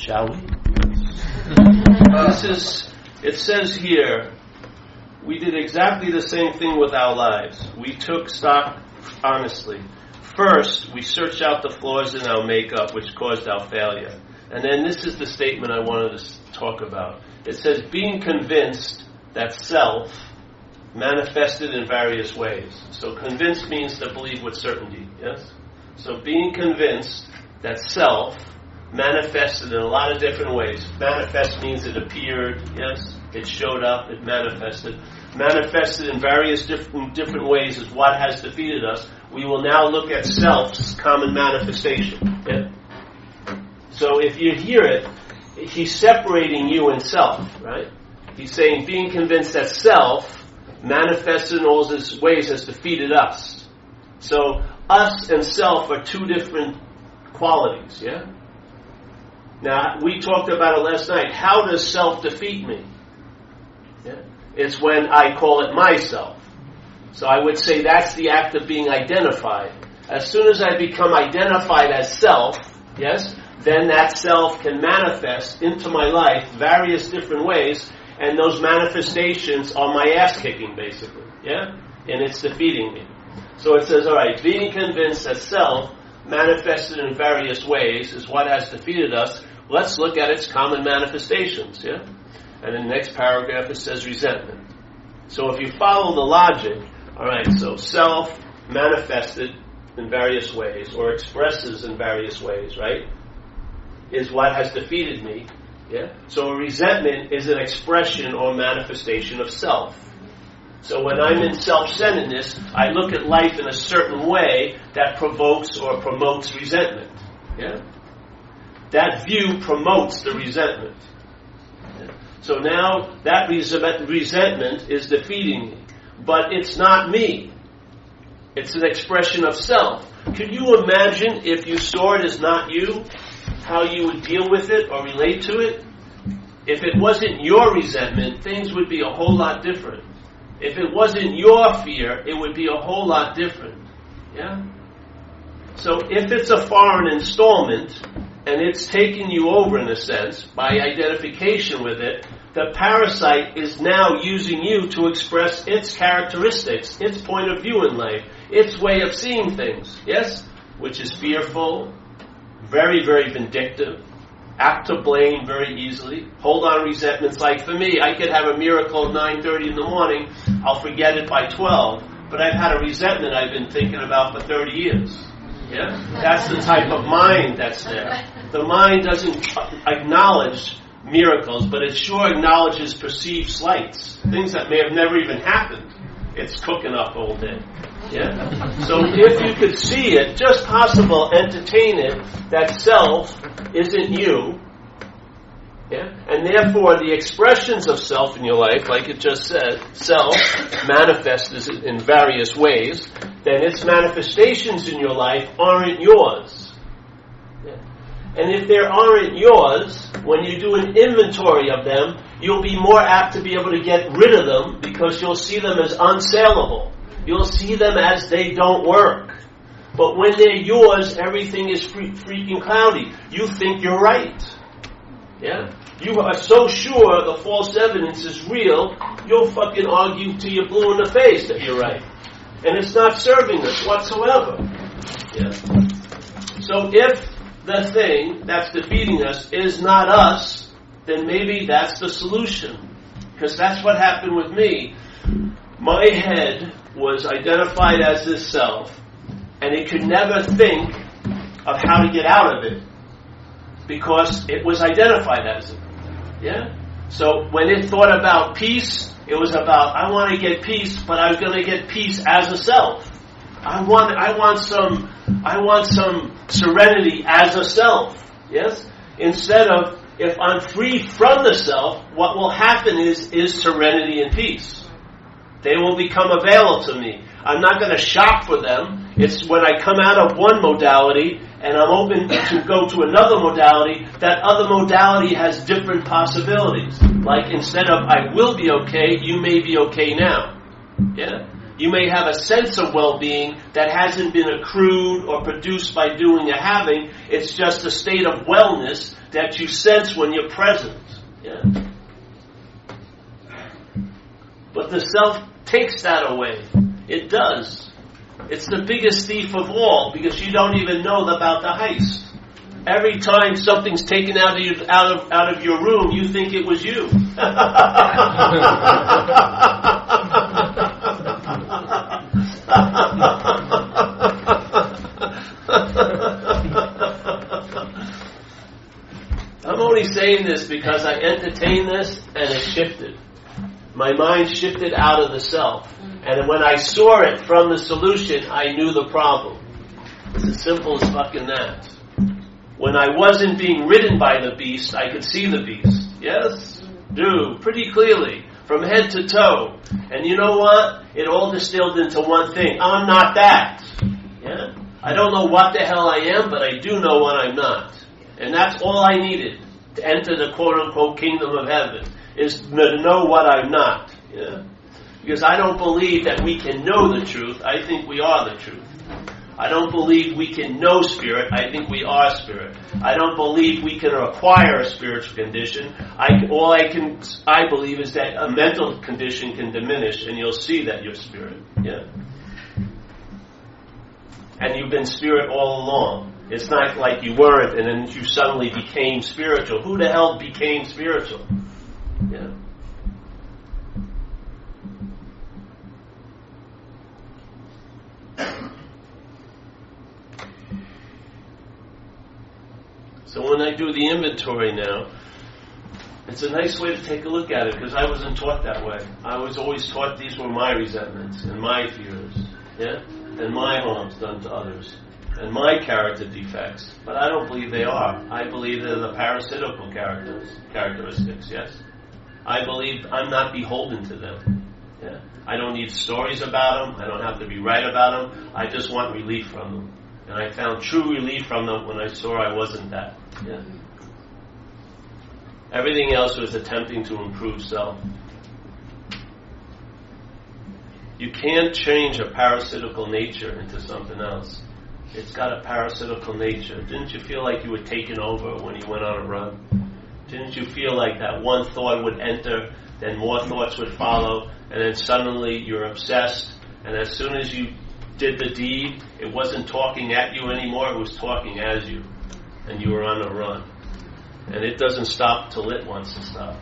Shall we? It says here, we did exactly the same thing with our lives. We took stock honestly. First, we searched out the flaws in our makeup which caused our failure. And then this is the statement I wanted to talk about. It says, being convinced that self manifested in various ways. So convinced means to believe with certainty, yes? So being convinced that self manifested in a lot of different ways. Manifest means it appeared, yes? It showed up, it manifested. Manifested in various different ways is what has defeated us. We will now look at self's common manifestation. Yeah? So if you hear it, he's separating you and self, right? He's saying being convinced that self manifested in all these ways has defeated us. So us and self are two different qualities, yeah? Now, we talked about it last night. How does self defeat me? Yeah? It's when I call it myself. So I would say that's the act of being identified. As soon as I become identified as self, yes, then that self can manifest into my life various different ways, and those manifestations are my ass-kicking, basically, yeah? And it's defeating me. So it says, all right, being convinced that self manifested in various ways is what has defeated us. Let's look at its common manifestations, yeah? And in the next paragraph it says resentment. So if you follow the logic, all right, so self manifested in various ways, or expresses in various ways, right, is what has defeated me, yeah? So a resentment is an expression or manifestation of self. So when I'm in self-centeredness, I look at life in a certain way that provokes or promotes resentment. Yeah? That view promotes the resentment. Yeah? So now that resentment is defeating me. But it's not me. It's an expression of self. Could you imagine if you saw it as not you, how you would deal with it or relate to it? If it wasn't your resentment, things would be a whole lot different. If it wasn't your fear, it would be a whole lot different. Yeah? So if it's a foreign installment, and it's taking you over in a sense, by identification with it, the parasite is now using you to express its characteristics, its point of view in life, its way of seeing things. Yes? Which is fearful, very, very vindictive, apt to blame very easily, hold on resentments. Like for me, I could have a miracle at 9:30 in the morning, I'll forget it by 12, but I've had a resentment I've been thinking about for 30 years. Yeah? That's the type of mind that's there. The mind doesn't acknowledge miracles, but it sure acknowledges perceived slights, things that may have never even happened. It's cooking up all day. Yeah? So if you could see it, just possible, entertain it, that self isn't you, yeah? And therefore the expressions of self in your life, like it just said, self manifests in various ways, then its manifestations in your life aren't yours. Yeah? And if they aren't yours, when you do an inventory of them, you'll be more apt to be able to get rid of them because you'll see them as unsaleable. You'll see them as they don't work. But when they're yours, everything is freaking cloudy. You think you're right. Yeah? You are so sure the false evidence is real, you'll fucking argue till you're blue in the face that you're right. And it's not serving us whatsoever. Yeah? So if the thing that's defeating us is not us, then maybe that's the solution. Because that's what happened with me. My head was identified as this self, and it could never think of how to get out of it because it was identified as it. Yeah? So when it thought about peace, it was about, I want to get peace, but I was going to get peace as a self. I want some serenity as a self. Yes? Instead of, if I'm free from the self, what will happen is serenity and peace. They will become available to me. I'm not going to shop for them. It's when I come out of one modality and I'm open to go to another modality, that other modality has different possibilities. Like instead of I will be okay, you may be okay now. Yeah? You may have a sense of well-being that hasn't been accrued or produced by doing or having. It's just a state of wellness that you sense when you're present. Yeah. But the self takes that away. It does. It's the biggest thief of all because you don't even know about the heist. Every time something's taken out of your room, you think it was you. I'm only saying this because I entertained this and it shifted. My mind shifted out of the self. And when I saw it from the solution, I knew the problem. It's as simple as fucking that. When I wasn't being ridden by the beast, I could see the beast. Yes? Do. Pretty clearly. From head to toe. And you know what? It all distilled into one thing. I'm not that. Yeah? I don't know what the hell I am, but I do know what I'm not. And that's all I needed to enter the quote-unquote kingdom of heaven, is to know what I'm not. Yeah? Because I don't believe that we can know the truth. I think we are the truth. I don't believe we can know spirit. I think we are spirit. I don't believe we can acquire a spiritual condition. I believe is that a mental condition can diminish, and you'll see that you're spirit. Yeah. And you've been spirit all along. It's not like you weren't, and then you suddenly became spiritual. Who the hell became spiritual? Yeah. So when I do the inventory now, it's a nice way to take a look at it because I wasn't taught that way. I was always taught these were my resentments and my fears, yeah, and my harms done to others, and my character defects. But I don't believe they are. I believe they're the parasitical characteristics. Yes, I believe I'm not beholden to them. Yeah, I don't need stories about them. I don't have to be right about them. I just want relief from them. And I found true relief from them when I saw I wasn't that. Yeah. Everything else was attempting to improve self. You can't change a parasitical nature into something else. It's got a parasitical nature. Didn't you feel like you were taken over when you went on a run? Didn't you feel like that one thought would enter, then more thoughts would follow, and then suddenly you're obsessed, and as soon as you did the deed, it wasn't talking at you anymore, it was talking as you. And you were on a run. And it doesn't stop till it wants to stop.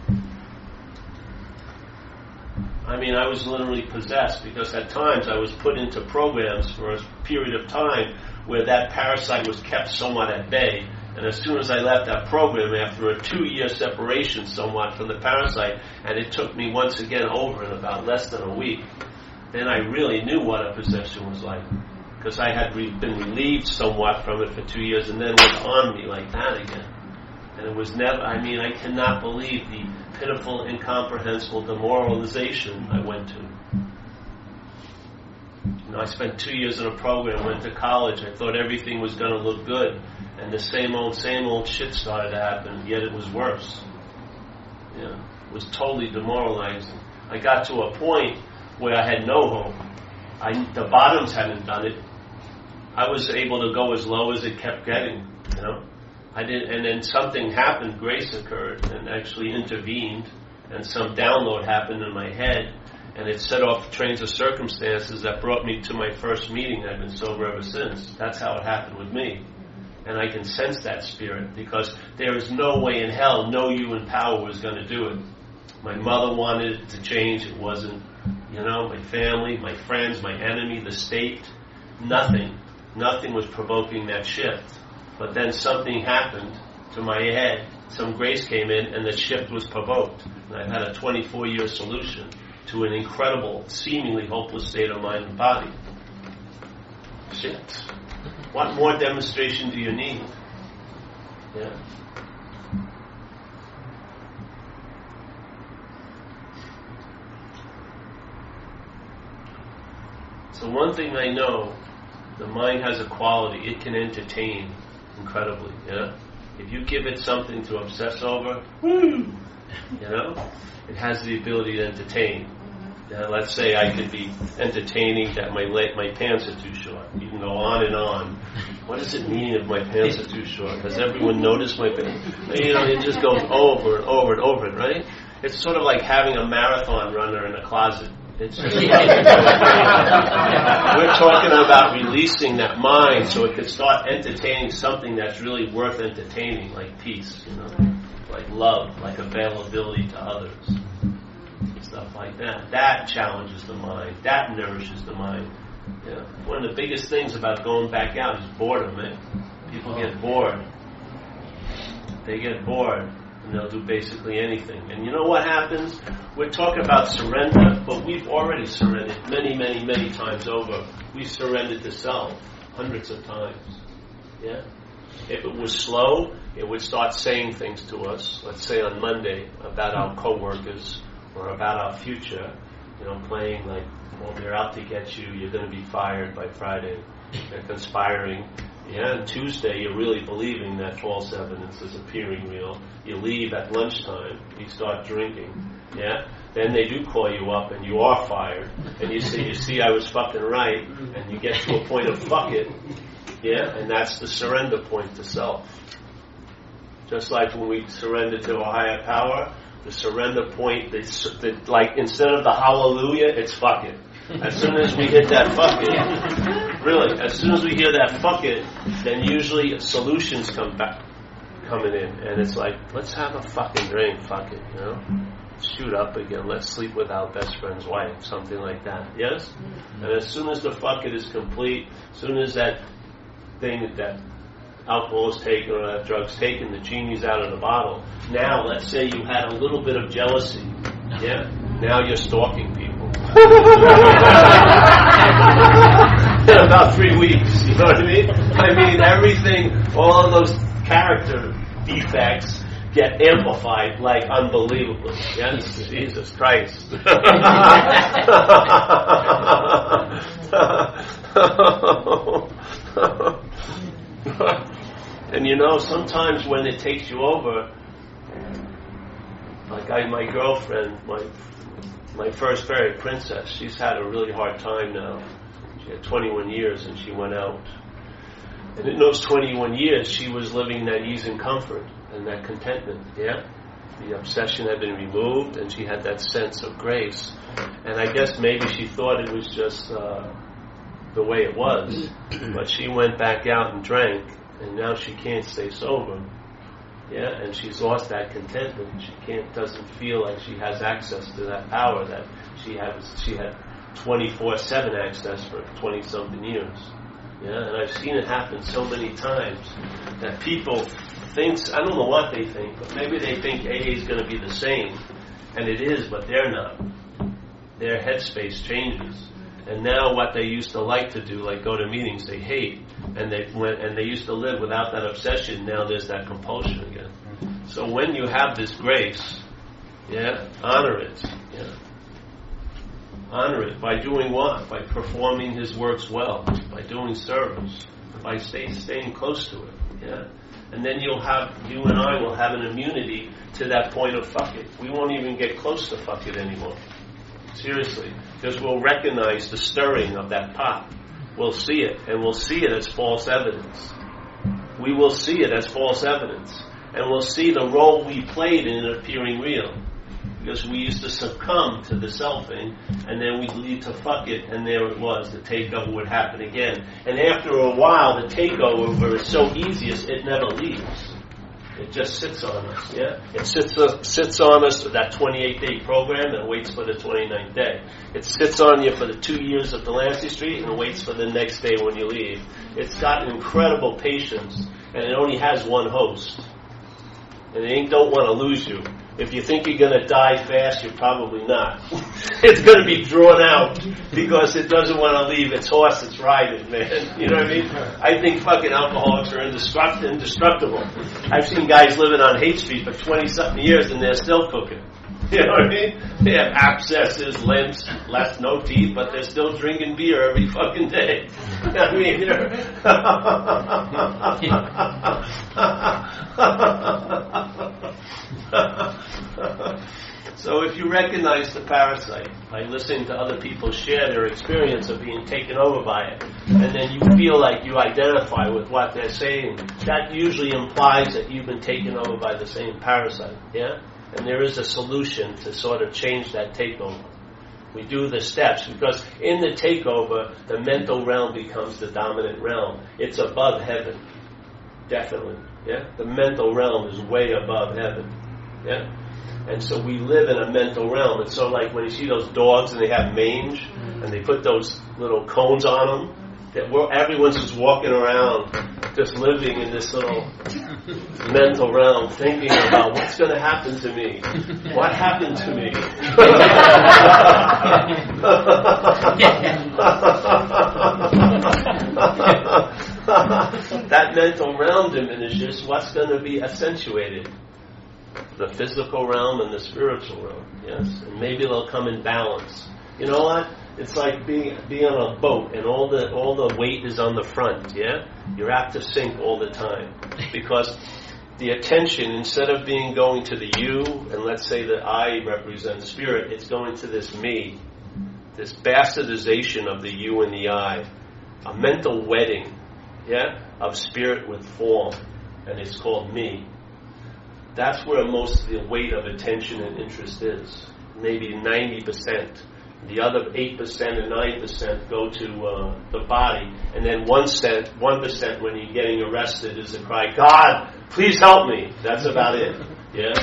I mean, I was literally possessed because at times I was put into programs for a period of time where that parasite was kept somewhat at bay. And as soon as I left that program, after a 2-year separation somewhat from the parasite, and it took me once again over in about less than a week, then I really knew what a possession was like. Because I had been relieved somewhat from it for 2 years and then it was on me like that again. And it was never, I cannot believe the pitiful, incomprehensible demoralization I went to. I spent 2 years in a program, went to college, I thought everything was going to look good. And the same old shit started to happen, yet it was worse. Yeah, it was totally demoralizing. I got to a point where I had no hope. The bottoms hadn't done it. I was able to go as low as it kept getting, you know. I did, and then something happened. Grace occurred and actually intervened, and some download happened in my head, and it set off trains of circumstances that brought me to my first meeting. I've been sober ever since. That's how it happened with me, and I can sense that spirit because there is no way in hell no human power was going to do it. My mother wanted it to change. It wasn't. You know, my family, my friends, my enemy, the state, nothing was provoking that shift. But then something happened to my head, some grace came in, and the shift was provoked. And I've had a 24-year solution to an incredible, seemingly hopeless state of mind and body. Shit. What more demonstration do you need? Yeah. So one thing I know, the mind has a quality, it can entertain incredibly, yeah? If you give it something to obsess over, woo, you know, it has the ability to entertain. Let's say I could be entertaining that my pants are too short. You can go on and on. What does it mean if my pants are too short? Does everyone notice my pants? It just goes over and over and over, right? It's sort of like having a marathon runner in a closet. It's just we're talking about releasing that mind so it could start entertaining something that's really worth entertaining, like peace, like love, like availability to others, stuff like that. That challenges the mind. That nourishes the mind. One of the biggest things about going back out is boredom, man. People get bored. They get bored. And they'll do basically anything. And you know what happens? We're talking about surrender, but we've already surrendered many, many, many times over. We've surrendered to self hundreds of times. Yeah? If it was slow, it would start saying things to us, let's say on Monday, about our coworkers or about our future, playing like, well, they're out to get you, you're going to be fired by Friday. They're conspiring. And Tuesday, you're really believing that false evidence is appearing real. You leave at lunchtime. You start drinking. Yeah. Then they do call you up, and you are fired. And you see, I was fucking right. And you get to a point of fuck it. Yeah. And that's the surrender point to self. Just like when we surrender to a higher power, the surrender point, like instead of the hallelujah, it's fuck it. As soon as we hit that fuck it, really, as soon as we hear that fuck it, then usually solutions coming in, and it's like, let's have a fucking drink, fuck it, shoot up again, let's sleep with our best friend's wife, something like that, yes? And as soon as the fuck it is complete, as soon as that thing, that alcohol is taken or that drug's taken, the genie's out of the bottle. Now, let's say you had a little bit of jealousy, yeah? Now you're stalking people. In about 3 weeks, you know what I mean? I mean, everything, all of those character defects get amplified like unbelievably. Yes, Jesus Christ. And sometimes when it takes you over, like my girlfriend, my first fairy princess, she's had a really hard time now. She had 21 years and she went out. And in those 21 years, she was living that ease and comfort and that contentment, yeah? The obsession had been removed and she had that sense of grace. And I guess maybe she thought it was just the way it was. But she went back out and drank, and now she can't stay sober. Yeah, and she's lost that contentment. She doesn't feel like she has access to that power that she had 24/7 access for 20-something years. Yeah, and I've seen it happen so many times that people think, I don't know what they think, but maybe they think AA is going to be the same, and it is, but they're not. Their headspace changes. And now what they used to like to do, like go to meetings, they hate. And they used to live without that obsession. Now there's that compulsion again. So when you have this grace, yeah, honor it. Yeah. Honor it by doing what? By performing His works well, by doing service, by staying close to it. Yeah. And then you and I will have an immunity to that point of fuck it. We won't even get close to fuck it anymore. Seriously. Because we'll recognize the stirring of that pot. We'll see it, and we'll see it as false evidence. We will see it as false evidence. And we'll see the role we played in it appearing real. Because we used to succumb to the selfing, and then we'd lead to fuck it, and there it was. The takeover would happen again. And after a while, the takeover is so easy, it never leaves. It just sits on us, yeah? It sits on us for that 28-day program and waits for the 29th day. It sits on you for the 2 years at Delancey Street and waits for the next day when you leave. It's got incredible patience, and it only has one host. And they don't want to lose you. If you think you're going to die fast, you're probably not. It's going to be drawn out because it doesn't want to leave its horse it's riding, man. You know what I mean? I think fucking alcoholics are indestructible. I've seen guys living on Haight Street for 20-something years and they're still cooking. You know what I mean? They have abscesses, limps, left no teeth, but they're still drinking beer every fucking day. I mean, So if you recognize the parasite by listening to other people share their experience of being taken over by it, and then you feel like you identify with what they're saying, that usually implies that you've been taken over by the same parasite, yeah? And there is a solution to sort of change that takeover. We do the steps, because in the takeover, the mental realm becomes the dominant realm. It's above heaven, definitely, yeah? The mental realm is way above heaven, yeah? And so we live in a mental realm. It's so like when you see those dogs and they have mange, and they put those little cones on them, that everyone's just walking around, just living in this little mental realm, thinking about what's going to happen to me. What happened to me? That mental realm diminishes. What's going to be accentuated? The physical realm and the spiritual realm, yes? And maybe they'll come in balance. You know what? It's like being on a boat and all the weight is on the front, yeah? You're apt to sink all the time. Because the attention, instead of going to the you, and let's say that I represent spirit, it's going to this me. This bastardization of the you and the I. A mental wedding, yeah? Of spirit with form. And it's called me. That's where most of the weight of attention and interest is. Maybe 90%. The other 8% and 9% go to the body. And then 1% when you're getting arrested is the cry, God, please help me. That's about it. Yeah?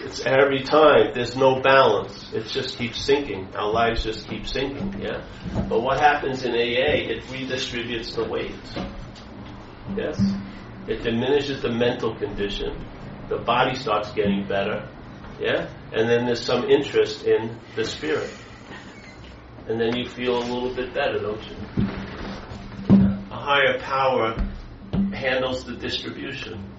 It's every time. There's no balance. It just keeps sinking. Our lives just keep sinking. Yeah? But what happens in AA, it redistributes the weight. Yes? It diminishes the mental condition. The body starts getting better, yeah? And then there's some interest in the spirit. And then you feel a little bit better, don't you? A higher power handles the distribution.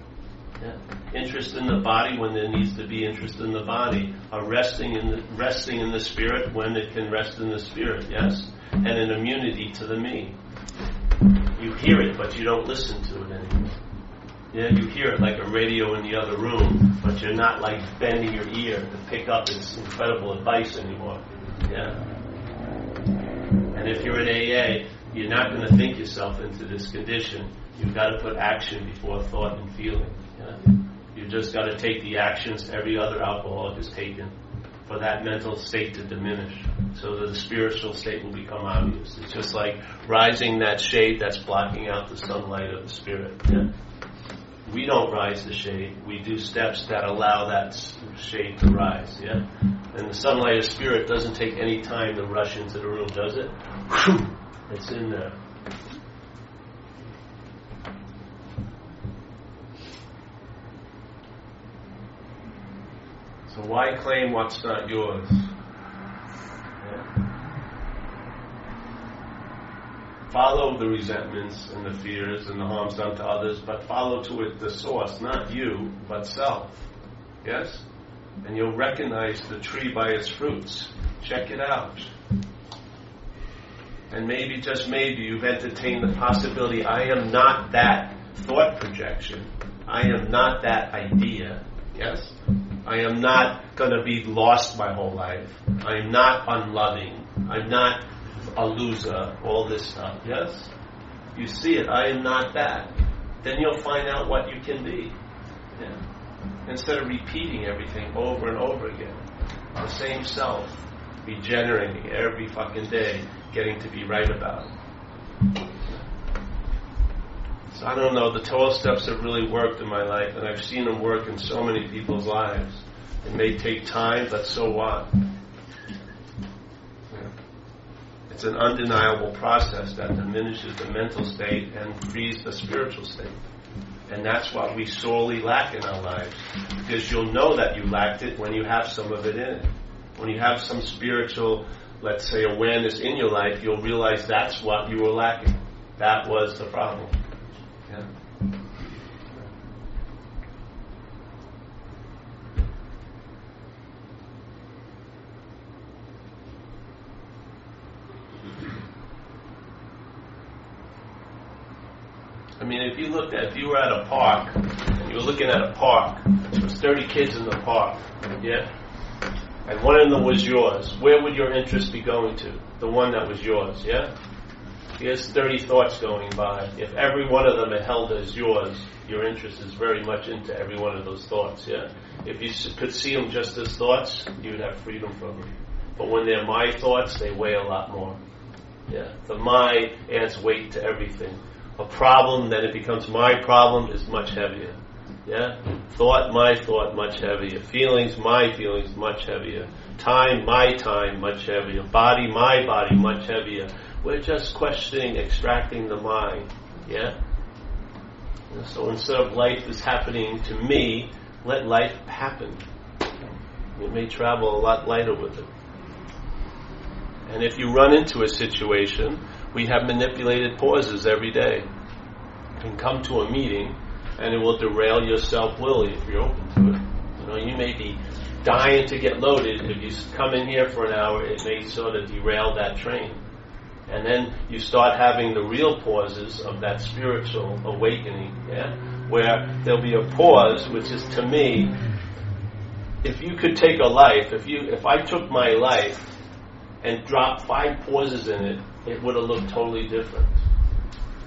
Yeah? Interest in the body when there needs to be interest in the body. Resting in the spirit when it can rest in the spirit, yes? And an immunity to the me. You hear it, but you don't listen to it anymore. Yeah, you hear it like a radio in the other room, but you're not like bending your ear to pick up its incredible advice anymore. Yeah. And if you're in AA, you're not going to think yourself into this condition. You've got to put action before thought and feeling. Yeah? You've just got to take the actions every other alcoholic has taken for that mental state to diminish, so that the spiritual state will become obvious. It's just like rising that shade that's blocking out the sunlight of the spirit. Yeah? We don't rise the shade. We do steps that allow that shade to rise, yeah? And the sunlight of spirit doesn't take any time to rush into the room, does it? It's in there. So why claim what's not yours? Yeah. Follow the resentments and the fears and the harms done to others, but follow to it the source, not you, but self. Yes? And you'll recognize the tree by its fruits. Check it out. And maybe, just maybe, you've entertained the possibility, I am not that thought projection. I am not that idea. Yes? I am not going to be lost my whole life. I am not unloving. I'm not a loser, all this stuff, yes? You see it, I am not that. Then you'll find out what you can be. Yeah? Instead of repeating everything over and over again. The same self, regenerating every fucking day, getting to be right about it. So I don't know, the 12 steps have really worked in my life, and I've seen them work in so many people's lives. It may take time, but so what? It's an undeniable process that diminishes the mental state and frees the spiritual state. And that's what we sorely lack in our lives. Because you'll know that you lacked it when you have some of it in it. When you have some spiritual, let's say, awareness in your life, you'll realize that's what you were lacking. That was the problem. Yeah. I mean, if you were at a park, and you were looking at a park, there was 30 kids in the park, yeah? and one of them was yours, where would your interest be going to? The one that was yours, yeah? Here's 30 thoughts going by. If every one of them are held as yours, your interest is very much into every one of those thoughts, yeah? If you could see them just as thoughts, you would have freedom from them. But when they're my thoughts, they weigh a lot more. Yeah, the my adds weight to everything. A problem, then it becomes my problem, is much heavier. Yeah? Thought, my thought, much heavier. Feelings, my feelings, much heavier. Time, my time, much heavier. Body, my body, much heavier. We're just questioning, extracting the mind. Yeah? So instead of life is happening to me, let life happen. You may travel a lot lighter with it. And if you run into a situation, we have manipulated pauses every day. You can come to a meeting and it will derail your self-will if you're open to it. You know, you may be dying to get loaded. If you come in here for an hour, it may sort of derail that train. And then you start having the real pauses of that spiritual awakening, yeah? Where there'll be a pause, which is, to me, if you could take a life, if I took my life and dropped 5 pauses in it, it would have looked totally different.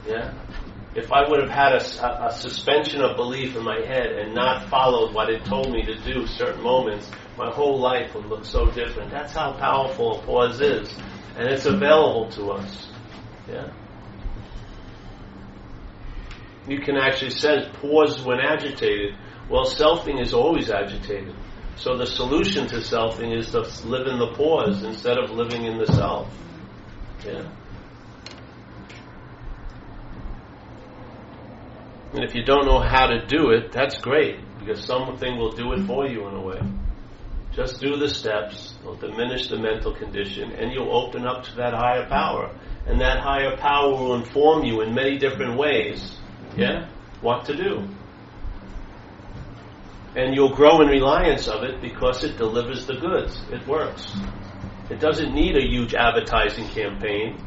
Yeah? If I would have had a suspension of belief in my head and not followed what it told me to do certain moments, my whole life would look so different. That's how powerful a pause is. And it's available to us. Yeah? You can actually say, pause when agitated. Well, selfing is always agitated. So the solution to selfing is to live in the pause instead of living in the self. Yeah? And if you don't know how to do it, that's great, because something will do it for you in a way. Just do the steps, it'll diminish the mental condition, and you'll open up to that higher power. And that higher power will inform you in many different ways, yeah, what to do. And you'll grow in reliance of it because it delivers the goods. It works. It doesn't need a huge advertising campaign.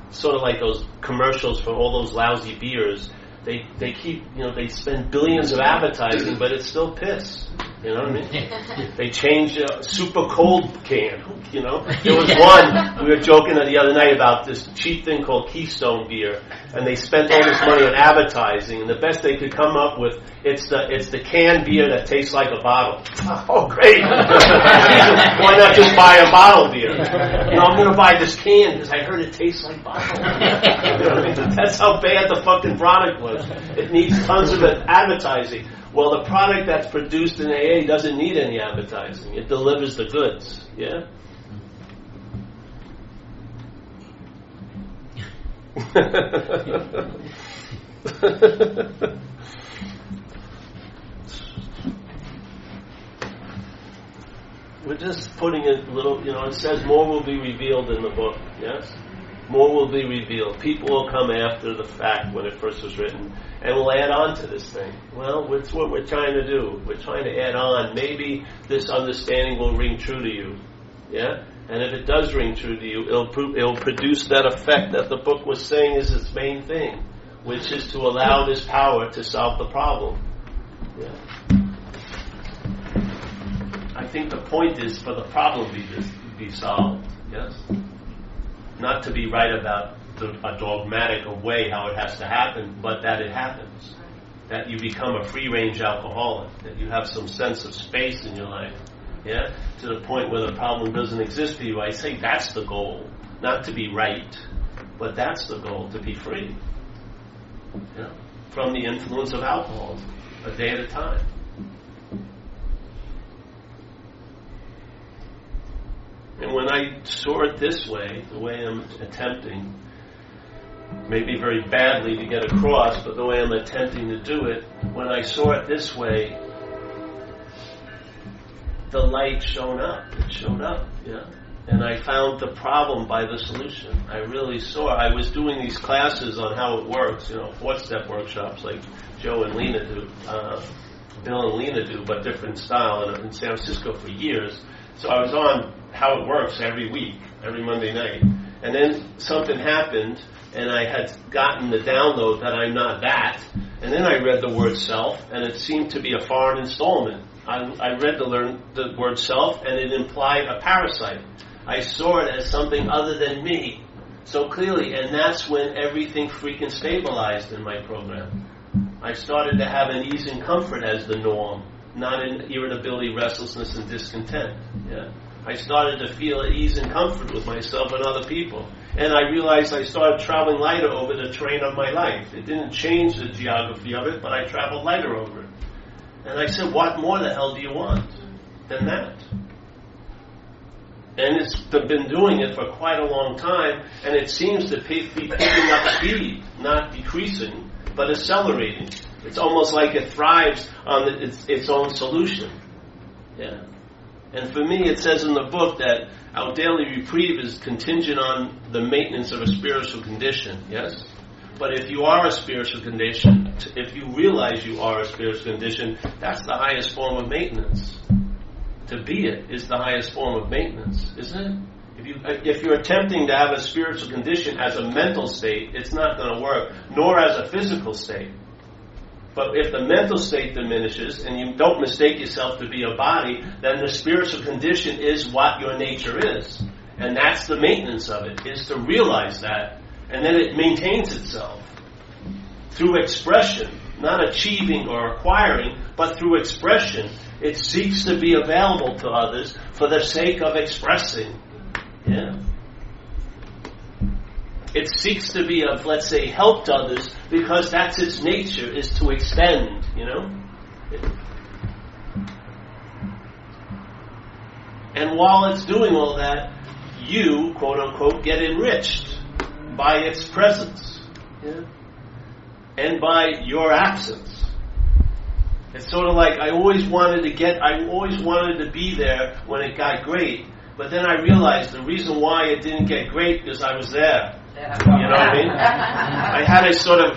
It's sort of like those commercials for all those lousy beers. They keep, they spend billions of advertising, but it's still piss. You know what I mean? They change a super cold can. There was one, we were joking the other night about this cheap thing called Keystone beer, and they spent all this money on advertising, and the best they could come up with, it's the canned beer that tastes like a bottle. Oh, great! Why not just buy a bottle beer? I'm going to buy this can because I heard it tastes like bottle. That's how bad the fucking product was. It needs tons of advertising. Well, the product that's produced in AA doesn't need any advertising. It delivers the goods. Yeah? We're just putting a little, it says more will be revealed in the book. Yes? More will be revealed. People will come after the fact when it first was written, and we'll add on to this thing. Well, it's what we're trying to do. We're trying to add on. Maybe this understanding will ring true to you. Yeah? And if it does ring true to you, it'll produce that effect that the book was saying is its main thing, which is to allow this power to solve the problem. Yeah? I think the point is for the problem to be solved. Yes? Not to be right about a dogmatic way how it has to happen, but that it happens. That you become a free-range alcoholic, that you have some sense of space in your life, yeah, to the point where the problem doesn't exist for you. I say that's the goal, not to be right, but that's the goal, to be free, from the influence of alcohol, a day at a time. And when I saw it this way, the way I'm attempting, maybe very badly to get across, but the way I'm attempting to do it, when I saw it this way, the light shone up. It showed up, yeah. And I found the problem by the solution. I really saw. I was doing these classes on how it works, 4-step workshops like Joe and Lena do, Bill and Lena do, but different style in San Francisco for years. So I was on how it works every week, every Monday night. And then something happened, and I had gotten the download that I'm not that. And then I read the word self, and it seemed to be a foreign installment. I read the word self, and it implied a parasite. I saw it as something other than me so clearly, and that's when everything freaking stabilized in my program. I started to have an ease and comfort as the norm, not an irritability, restlessness, and discontent. Yeah, I started to feel at ease and comfort with myself and other people. And I realized I started traveling lighter over the terrain of my life. It didn't change the geography of it, but I traveled lighter over it. And I said, what more the hell do you want than that? And it's been doing it for quite a long time, and it seems to be picking up speed, not decreasing, but accelerating. It's almost like it thrives on its own solution. Yeah. And for me, it says in the book that our daily reprieve is contingent on the maintenance of a spiritual condition. Yes? But if you are a spiritual condition, if you realize you are a spiritual condition, that's the highest form of maintenance. To be it is the highest form of maintenance, isn't it? If you're attempting to have a spiritual condition as a mental state, it's not going to work, nor as a physical state. But if the mental state diminishes, and you don't mistake yourself to be a body, then the spiritual condition is what your nature is. And that's the maintenance of it, is to realize that. And then it maintains itself through expression, not achieving or acquiring, but through expression. It seeks to be available to others for the sake of expressing. Yeah. It seeks to be of, let's say, help to others because that's its nature, is to extend, you know? And while it's doing all that, you, quote unquote, get enriched by its presence. Yeah? And by your absence. It's sort of like I always wanted to be there when it got great, but then I realized the reason why it didn't get great is I was there. Yeah. You know what I mean? I had to sort of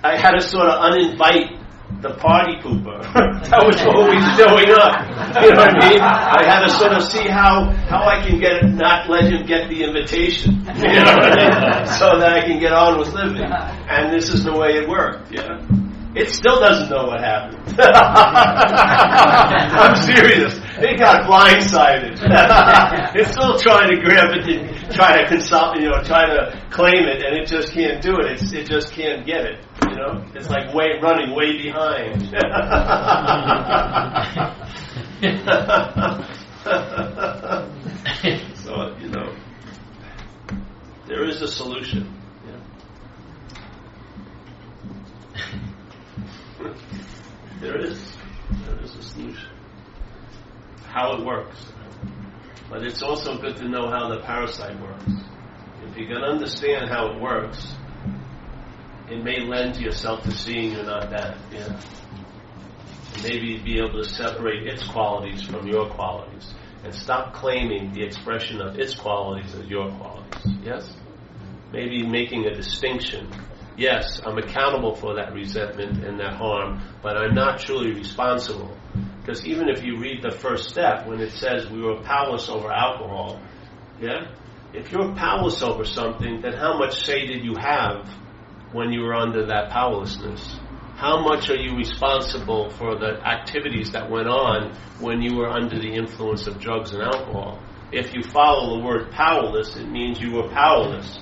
uninvite the party pooper that was always showing up. You know what I mean? I had to sort of see how I can not let him get the invitation. You know what I mean? So that I can get on with living. And this is the way it worked. Yeah. It still doesn't know what happened. I'm serious. It got blindsided. It's still trying to grab it and try to try to claim it, and it just can't do it. It just can't get it. You know, it's like running way behind. So there is a solution. There is a solution. How it works. But it's also good to know how the parasite works. If you can understand how it works, it may lend yourself to seeing you're not that. Yeah. And maybe be able to separate its qualities from your qualities and stop claiming the expression of its qualities as your qualities. Yes? Maybe making a distinction. Yes, I'm accountable for that resentment and that harm, but I'm not truly responsible. Because even if you read the first step, when it says we were powerless over alcohol, yeah? If you're powerless over something, then how much say did you have when you were under that powerlessness? How much are you responsible for the activities that went on when you were under the influence of drugs and alcohol? If you follow the word powerless, it means you were powerless.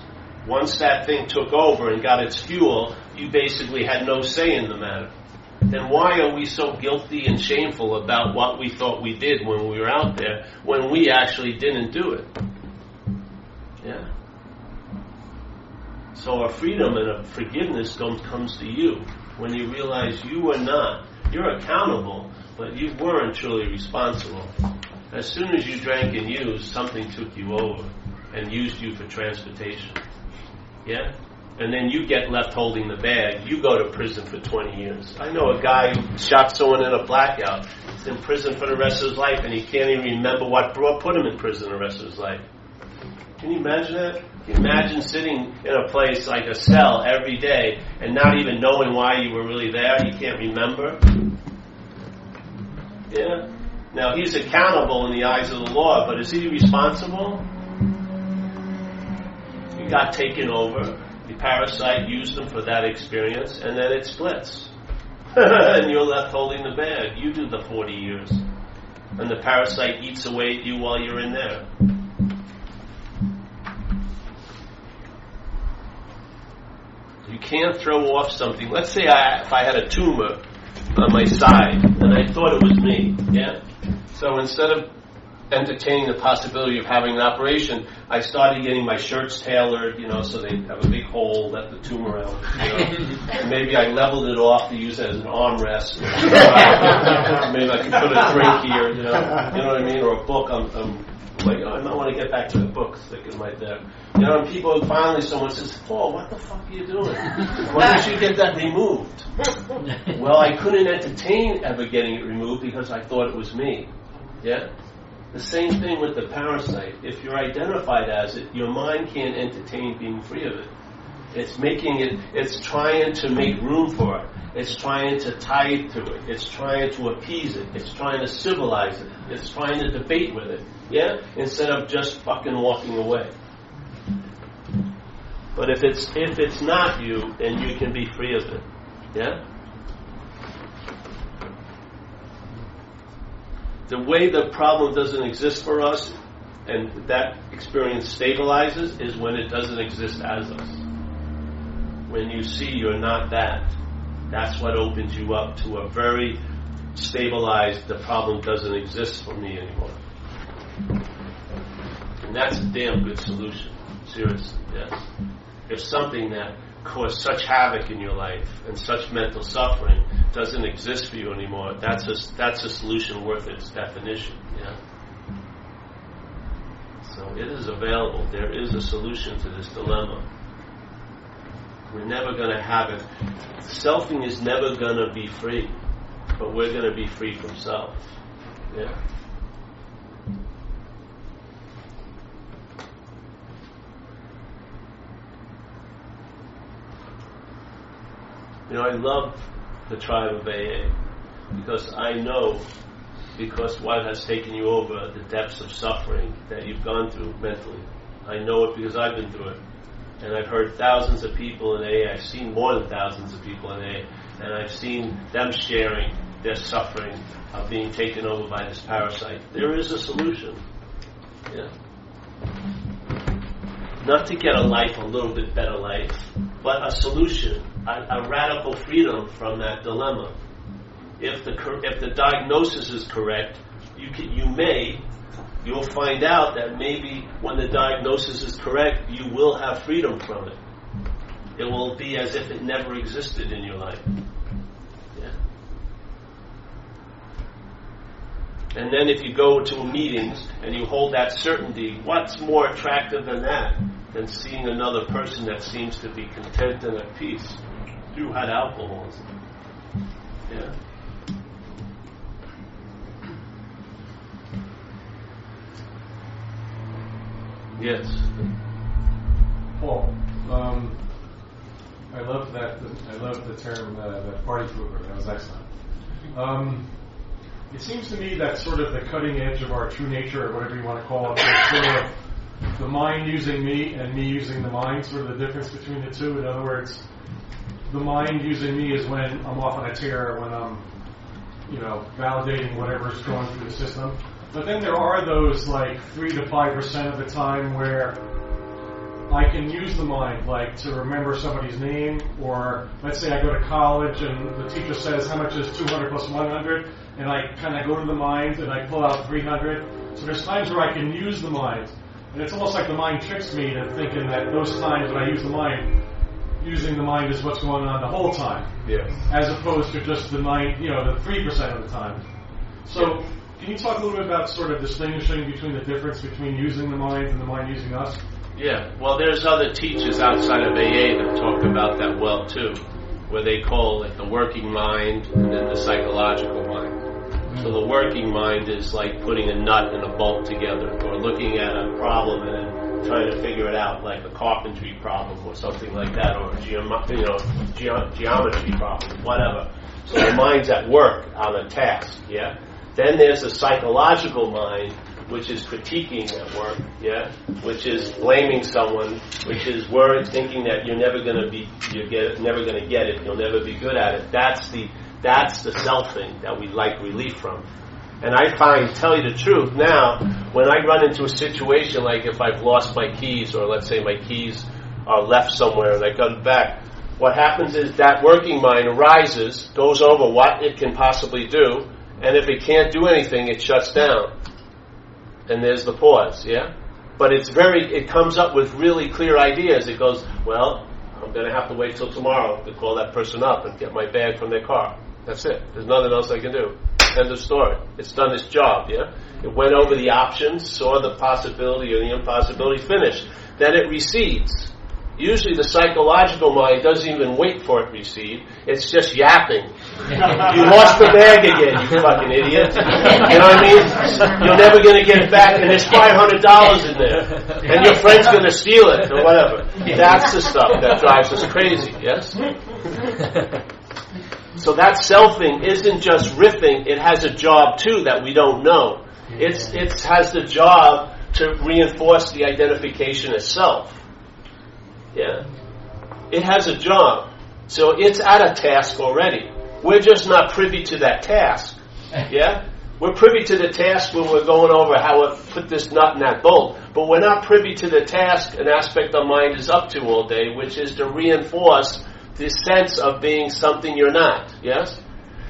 Once that thing took over and got its fuel, you basically had no say in the matter. Then why are we so guilty and shameful about what we thought we did when we were out there when we actually didn't do it? Yeah. So a freedom and a forgiveness comes to you when you realize you were not. You're accountable, but you weren't truly responsible. As soon as you drank and used, something took you over and used you for transportation. Yeah? And then you get left holding the bag. You go to prison for 20 years. I know a guy who shot someone in a blackout. He's in prison for the rest of his life, and he can't even remember what put him in prison the rest of his life. Can you imagine that? Can you imagine sitting in a place like a cell every day and not even knowing why you were really there? You can't remember? Yeah? Now, he's accountable in the eyes of the law, but is he responsible? He got taken over. The parasite used them for that experience, and then it splits. and you're left holding the bag. You do the 40 years. And the parasite eats away at you while you're in there. You can't throw off something. Let's say if I had a tumor on my side, and I thought it was me, yeah? So instead of entertaining the possibility of having an operation, I started getting my shirts tailored, so they have a big hole, let the tumor out, And maybe I leveled it off to use it as an armrest. Maybe I could put a drink here, you know what I mean? Or a book. I'm like, I might want to get back to the book sticking right there. And people, finally someone says, Paul, what the fuck are you doing? Why don't you get that removed? Well, I couldn't entertain ever getting it removed because I thought it was me. Yeah? The same thing with the parasite. If you're identified as it, your mind can't entertain being free of it. It's trying to make room for it. It's trying to tie it to it. It's trying to appease it. It's trying to civilize it. It's trying to debate with it. Yeah? Instead of just fucking walking away. But if it's not you, then you can be free of it. Yeah? The way the problem doesn't exist for us, and that experience stabilizes, is when it doesn't exist as us. When you see you're not that, that's what opens you up to a very stabilized, the problem doesn't exist for me anymore. And that's a damn good solution. Seriously, yes. If something that caused such havoc in your life and such mental suffering doesn't exist for you anymore, that's a solution worth its definition. Yeah. So it is available. There is a solution to this dilemma. We're never going to have it. Selfing is never going to be free, but we're going to be free from self. Yeah. I love the tribe of AA because I know, because what has taken you over, the depths of suffering that you've gone through mentally. I know it because I've been through it. And I've heard thousands of people in AA. I've seen more than thousands of people in AA. And I've seen them sharing their suffering of being taken over by this parasite. There is a solution. Yeah. Not to get a little bit better life, but a solution, a radical freedom from that dilemma. If the diagnosis is correct, you'll find out that maybe when the diagnosis is correct, you will have freedom from it. It will be as if it never existed in your life. Yeah. And then if you go to meetings and you hold that certainty, what's more attractive than that? Than seeing another person that seems to be content and at peace. You had alcoholism. Yeah. Yes. Paul, I love the term the party pooper. That was excellent. It seems to me that sort of the cutting edge of our true nature, or whatever you want to call it, is sort of the mind using me and me using the mind, sort of the difference between the two. In other words, the mind using me is when I'm off on a tear, when I'm, validating whatever's going through the system. But then there are those 3 to 5% of the time where I can use the mind, to remember somebody's name, or let's say I go to college and the teacher says, how much is 200 plus 100? And I kind of go to the mind and I pull out 300. So there's times where I can use the mind. And it's almost like the mind tricks me into thinking that those times when I use the mind, using the mind is what's going on the whole time. Yes. As opposed to just the mind, the 3% of the time. So, can you talk a little bit about sort of distinguishing between the difference between using the mind and the mind using us? Yeah, well, there's other teachers outside of AA that talk about that well, too, where they call it the working mind and then the psychological mind. So the working mind is like putting a nut and a bolt together, or looking at a problem and then trying to figure it out, like a carpentry problem or something like that, or a geometry problem, whatever. So the mind's at work on a task, yeah? Then there's the psychological mind, which is critiquing at work, yeah? Which is blaming someone, which is worried, thinking that you're never going to get it, you'll never be good at it. That's That's the selfing that we like relief from. And I find, tell you the truth, now, when I run into a situation like if I've lost my keys, or let's say my keys are left somewhere and I got back, what happens is that working mind arises, goes over what it can possibly do, and if it can't do anything, it shuts down. And there's the pause, yeah? But it comes up with really clear ideas. It goes, well, I'm going to have to wait till tomorrow to call that person up and get my bag from their car. That's it. There's nothing else I can do. End of story. It's done its job, yeah? It went over the options, saw the possibility or the impossibility, finished. Then it recedes. Usually the psychological mind doesn't even wait for it to recede. It's just yapping. You lost the bag again, you fucking idiot. You know what I mean? You're never going to get it back, and there's $500 in there. And your friend's going to steal it, or whatever. That's the stuff that drives us crazy, yes? So that selfing isn't just riffing, it has a job too that we don't know. It has the job to reinforce the identification itself. Yeah. It has a job. So it's at a task already. We're just not privy to that task. Yeah? We're privy to the task when we're going over how to put this nut in that bolt. But we're not privy to the task an aspect of mind is up to all day, which is to reinforce this sense of being something you're not. Yes?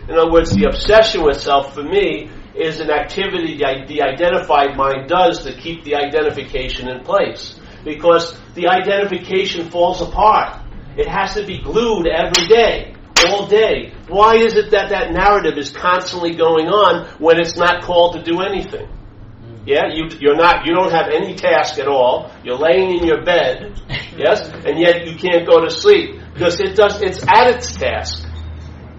In other words, the obsession with self, for me, is an activity the identified mind does to keep the identification in place. Because the identification falls apart. It has to be glued every day, all day. Why is it that narrative is constantly going on when it's not called to do anything? Yeah, you don't have any task at all. You're laying in your bed, yes, and yet you can't go to sleep because it's at its task.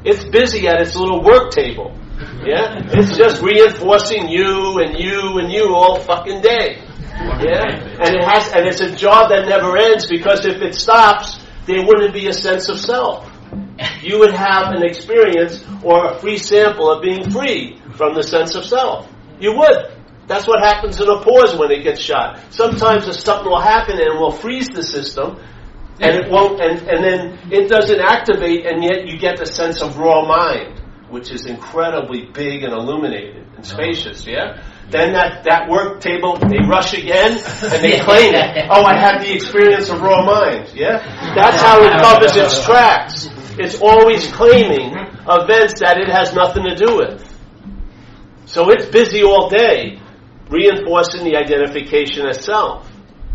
It's busy at its little work table. Yeah, it's just reinforcing you and you and you all fucking day. Yeah, and it's a job that never ends, because if it stops, there wouldn't be a sense of self. You would have an experience or a free sample of being free from the sense of self. You would. That's what happens in a pause when it gets shot. Sometimes something will happen and will freeze the system, and it won't, and then it doesn't activate, and yet you get the sense of raw mind, which is incredibly big and illuminated and spacious. Yeah. Then that work table, they rush again, and they claim it. Oh, I had the experience of raw mind. Yeah? That's how it covers its tracks. It's always claiming events that it has nothing to do with. So it's busy all day, reinforcing the identification itself.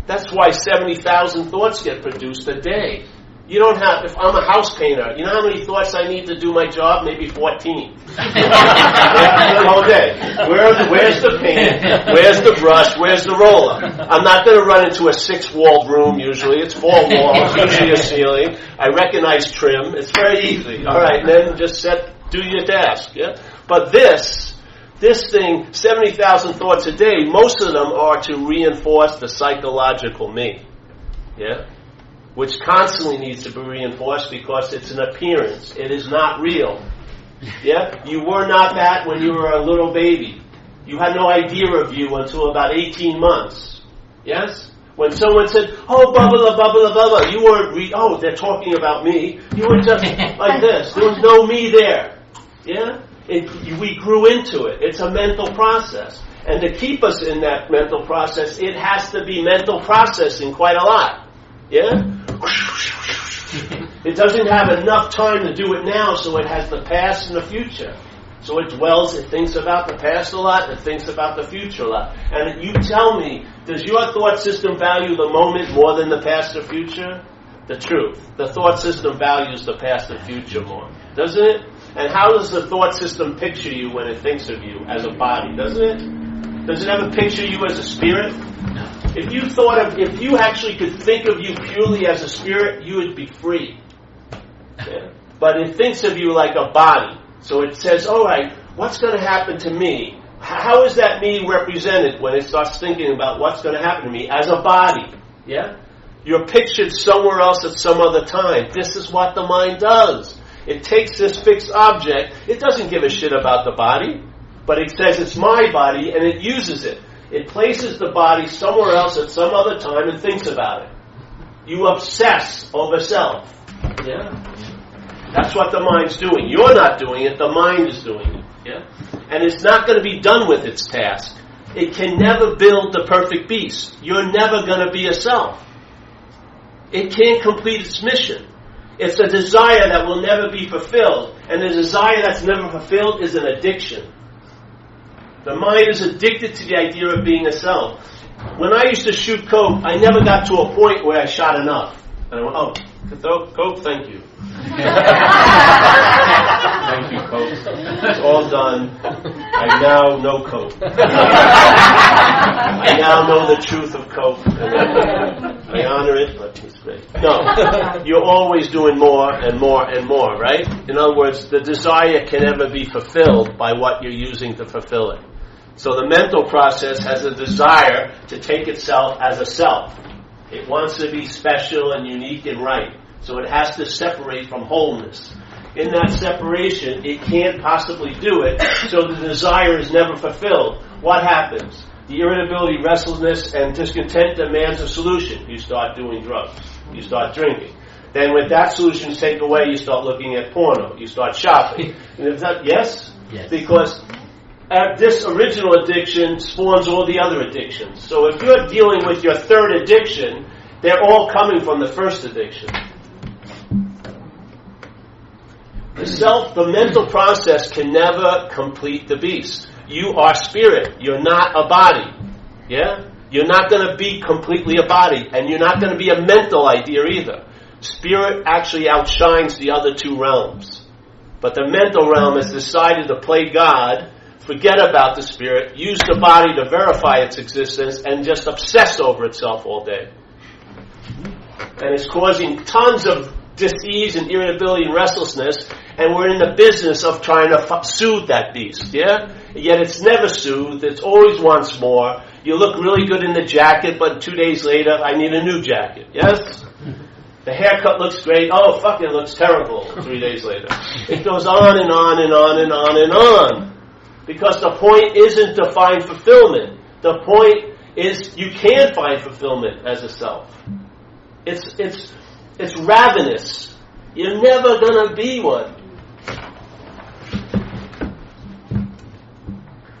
That's why 70,000 thoughts get produced a day. You don't have, if I'm a house painter, you know how many thoughts I need to do my job? Maybe 14. The whole day. Where's the paint? Where's the brush? Where's the roller? I'm not going to run into a 6-walled room usually. It's 4 walls, usually a ceiling. I recognize trim. It's very easy. All right, and then just do your task. Yeah? But this thing, 70,000 thoughts a day, most of them are to reinforce the psychological me. Yeah? Which constantly needs to be reinforced because it's an appearance. It is not real. Yeah? You were not that when you were a little baby. You had no idea of you until about 18 months. Yes? When someone said, oh, blah, blah, blah, blah, blah, blah, you weren't, they're talking about me. You were just like this. There was no me there. Yeah? We grew into it. It's a mental process. And to keep us in that mental process, it has to be mental processing quite a lot. Yeah? It doesn't have enough time to do it now, so it has the past and the future. So it thinks about the past a lot, it thinks about the future a lot. And you tell me, does your thought system value the moment more than the past or future? The truth. The thought system values the past and future more. Doesn't it? And how does the thought system picture you when it thinks of you as a body? Doesn't it? Does it ever picture you as a spirit? No. If you actually could think of you purely as a spirit, you would be free. Yeah? But it thinks of you like a body. So it says, all right, what's going to happen to me? How is that me represented when it starts thinking about what's going to happen to me as a body? Yeah? You're pictured somewhere else at some other time. This is what the mind does. It takes this fixed object. It doesn't give a shit about the body, but it says it's my body, and it uses it. It places the body somewhere else at some other time and thinks about it. You obsess over self. Yeah? That's what the mind's doing. You're not doing it, the mind is doing it. Yeah? And it's not going to be done with its task. It can never build the perfect beast. You're never going to be a self. It can't complete its mission. It's a desire that will never be fulfilled. And the desire that's never fulfilled is an addiction. The mind is addicted to the idea of being a self. When I used to shoot coke, I never got to a point where I shot enough. And I went, oh, coke, thank you. Thank you, coke. It's all done. I now know coke. I now know the truth of coke. I honor it, but it's great. No, you're always doing more and more and more, right? In other words, the desire can never be fulfilled by what you're using to fulfill it. So the mental process has a desire to take itself as a self. It wants to be special and unique and right. So it has to separate from wholeness. In that separation, it can't possibly do it, so the desire is never fulfilled. What happens? The irritability, restlessness, and discontent demands a solution. You start doing drugs. You start drinking. Then with that solution taken away, you start looking at porno. You start shopping. And if that, yes? Because this original addiction spawns all the other addictions. So if you're dealing with your third addiction, they're all coming from the first addiction. The mental process can never complete the beast. You are spirit. You're not a body. Yeah? You're not going to be completely a body, and you're not going to be a mental idea either. Spirit actually outshines the other two realms. But the mental realm has decided to play God, forget about the spirit, use the body to verify its existence, and just obsess over itself all day. And it's causing tons of dis-ease and irritability and restlessness, and we're in the business of trying to soothe that beast, yeah? Yet it's never soothed, it always wants more. You look really good in the jacket, but 2 days later, I need a new jacket, yes? The haircut looks great, oh, fuck, it looks terrible 3 days later. It goes on and on and on and on and on. Because the point isn't to find fulfillment. The point is you can find fulfillment as a self. It's ravenous. You're never going to be one.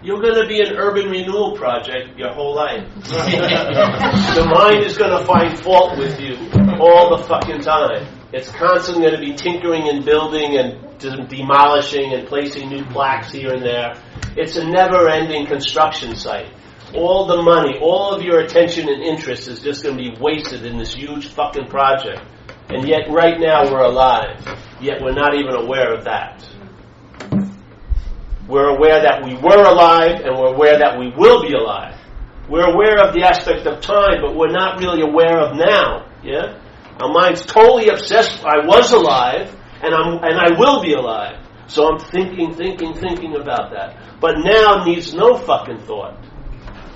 You're going to be an urban renewal project your whole life. The mind is going to find fault with you all the fucking time. It's constantly going to be tinkering and building and demolishing and placing new plaques here and there. It's a never-ending construction site. All the money, all of your attention and interest is just going to be wasted in this huge fucking project. And yet right now we're alive. Yet we're not even aware of that. We're aware that we were alive and we're aware that we will be alive. We're aware of the aspect of time, but we're not really aware of now. Yeah? Our mind's totally obsessed. I was alive and I will be alive. So I'm thinking about that. But now needs no fucking thought.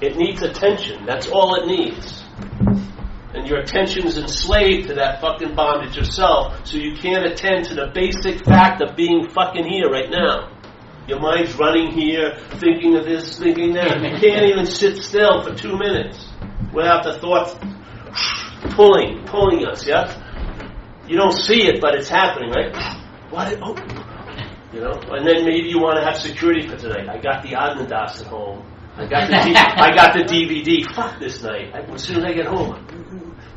It needs attention. That's all it needs. And your attention is enslaved to that fucking bondage of self, so you can't attend to the basic fact of being fucking here right now. Your mind's running here, thinking of this, thinking that. You can't even sit still for 2 minutes without the thoughts pulling us, yeah? You don't see it, but it's happening, right? What? Oh. You know? And then maybe you want to have security for tonight. I got the Adnadas at home. I got the DVD. Fuck this night. As soon as I get home,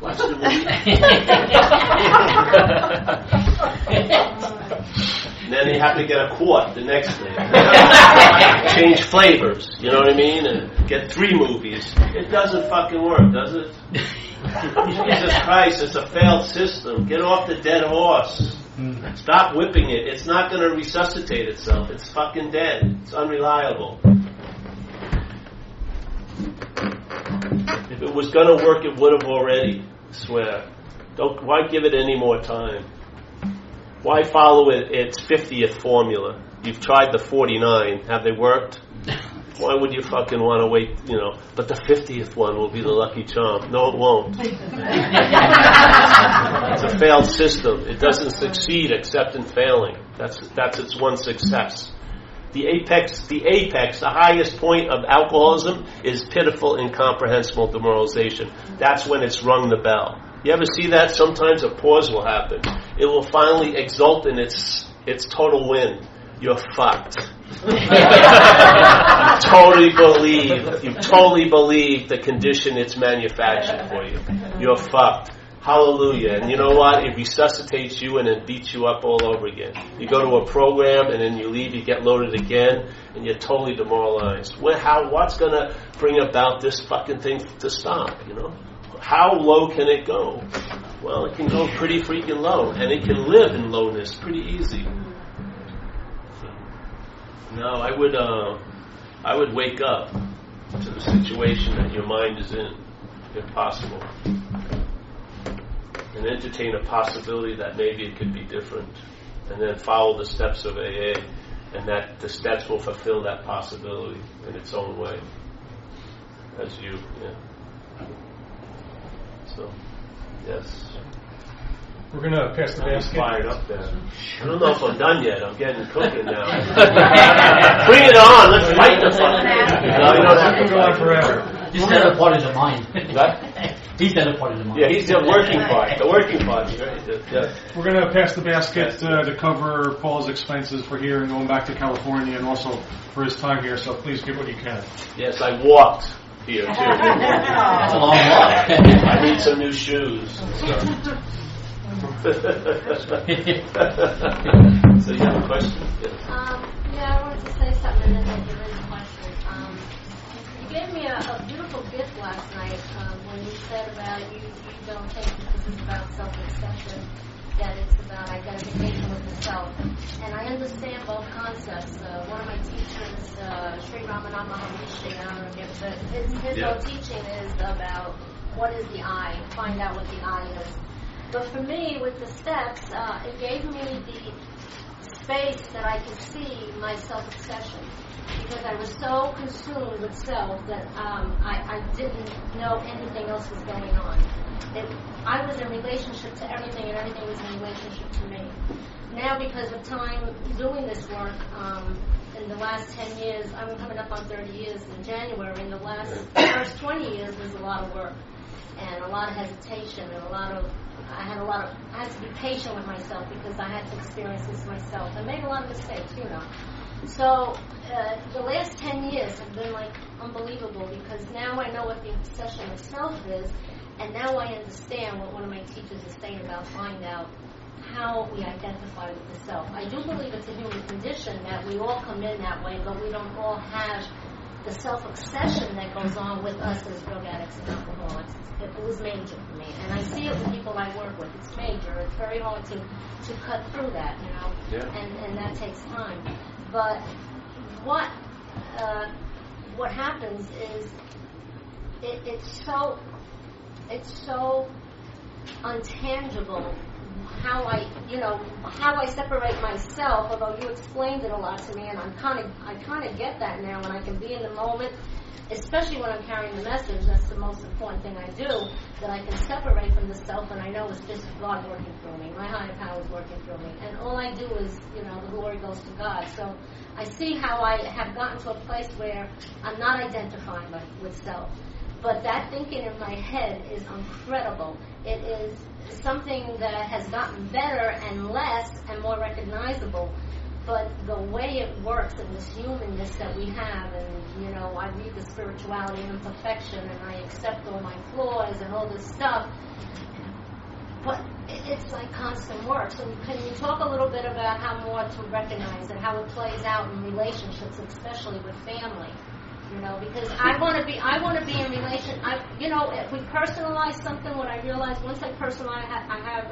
watch the movie. Then you have to get a quart the next day. Change flavors, you know what I mean? And get 3 movies. It doesn't fucking work, does it? Jesus Christ, it's a failed system. Get off the dead horse. Stop whipping it. It's not going to resuscitate itself. It's fucking dead. It's unreliable. If it was going to work, it would have already. I swear. Why give it any more time? Why follow its 50th formula? You've tried the 49. Have they worked? Why would you fucking want to wait, but the 50th one will be the lucky charm. No, it won't. It's a failed system. It doesn't succeed except in failing. That's its one success. The apex, the highest point of alcoholism is pitiful, incomprehensible demoralization. That's when it's rung the bell. You ever see that? Sometimes a pause will happen. It will finally exult in its total win. You're fucked. You totally believe the condition it's manufactured for you. You're fucked. Hallelujah. And you know what? It resuscitates you and it beats you up all over again. You go to a program and then you leave, you get loaded again, and you're totally demoralized. What's going to bring about this fucking thing to stop, you know? How low can it go? Well, it can go pretty freaking low, and it can live in lowness pretty easy. No, I would wake up to the situation that your mind is in, if possible, and entertain a possibility that maybe it could be different, and then follow the steps of AA, and that the steps will fulfill that possibility in its own way. As you, yeah. So, yes. We're going to pass the basket. Fired up there. I don't know if I'm done yet. I'm getting cooking now. Bring it on. Let's fight the fucking thing. No, you don't have to go on forever. He's the other part of the mind. What? He's the other part of the mind. Yeah, he's the working part. The working part. Yeah. We're going to pass the basket to cover Paul's expenses for here and going back to California, and also for his time here. So please give what you can. Yes, I walked here too. That's a long walk. I need some new shoes. So you have a question? Yes. Yeah, I wanted to say something and then get into the question. You gave me a beautiful gift last night when you said about you don't think this is about self-expression, that it's about identification with the self. And I understand both concepts. One of my teachers, Sri Ramananda Maharishi, I don't know if you ever, but his whole teaching is about what is the I, find out what the I is. But for me, with the steps, it gave me the space that I could see my self-obsession. Because I was so consumed with self that I didn't know anything else was going on. I was in relationship to everything, and everything was in relationship to me. Now, because of time doing this work, in the last 10 years, I'm coming up on 30 years in January. In the first 20 years, there's a lot of work and a lot of hesitation and I had to be patient with myself because I had to experience this myself. I made a lot of mistakes, you know. So the last 10 years have been like unbelievable because now I know what the obsession of self is, and now I understand what one of my teachers is saying about find out how we identify with the self. I do believe it's a human condition that we all come in that way, but we don't all have the self-obsession that goes on with us as drug addicts and alcoholics. It was major for me. And I see it with people I work with. It's major. It's very hard to cut through that, you know. Yeah. And that takes time. But what happens is it's so untangible how I separate myself, although you explained it a lot to me, and I kind of get that now, and I can be in the moment, especially when I'm carrying the message. That's the most important thing I do, that I can separate from the self, and I know it's just God working through me. My higher power is working through me, and all I do is, the glory goes to God. So I see how I have gotten to a place where I'm not identifying with self. But that thinking in my head is incredible. It is something that has gotten better and less and more recognizable. But the way it works and this humanness that we have, and I read the spirituality and imperfection, and I accept all my flaws and all this stuff. But it's like constant work. So can you talk a little bit about how more to recognize it, how it plays out in relationships, especially with family? Because I want to be in relation. If we personalize something, what I realize once I personalize, I have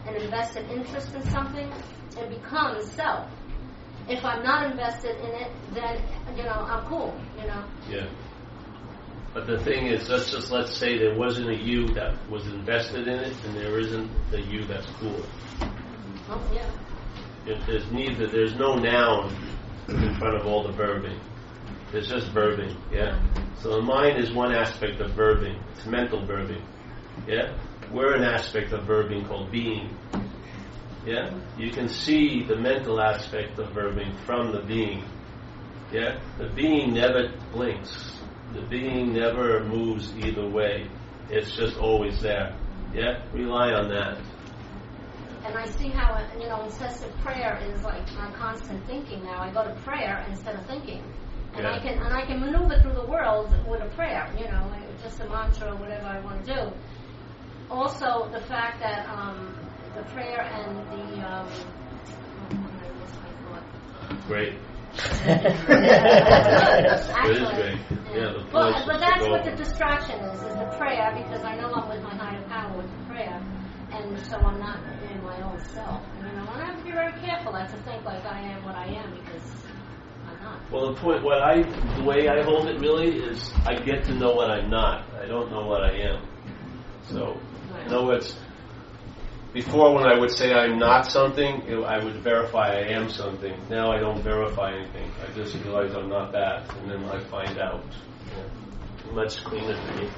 an invested interest in something, it becomes self. If I'm not invested in it, then I'm cool. Yeah. But the thing is, let's say there wasn't a you that was invested in it, and there isn't a you that's cool. Oh yeah. There's no noun in front of all the verbing. It's just verbing, yeah? So the mind is one aspect of verbing. It's mental verbing, yeah? We're an aspect of verbing called being, yeah? You can see the mental aspect of verbing from the being, yeah? The being never blinks. The being never moves either way. It's just always there. Yeah, rely on that. And I see how, incessant prayer is like my constant thinking now. I go to prayer instead of thinking. And Yeah. I can maneuver through the world with a prayer, just a mantra or whatever I want to do. Also, the fact that the prayer and the, I lost my thought. Great. Actually, It is great. Yeah, the well, voice but is that's to what go the over. distraction is the prayer, because I know I'm with my higher power with the prayer, and so I'm not in my own self. And I have to be very careful not to think like I am what I am, because I'm not. Well, the way I hold it really is I get to know what I'm not. I don't know what I am. So, in other words, before when I would say I'm not something, I would verify I am something. Now I don't verify anything. I just realize I'm not that, and then I find out. Yeah. Much cleaner to me.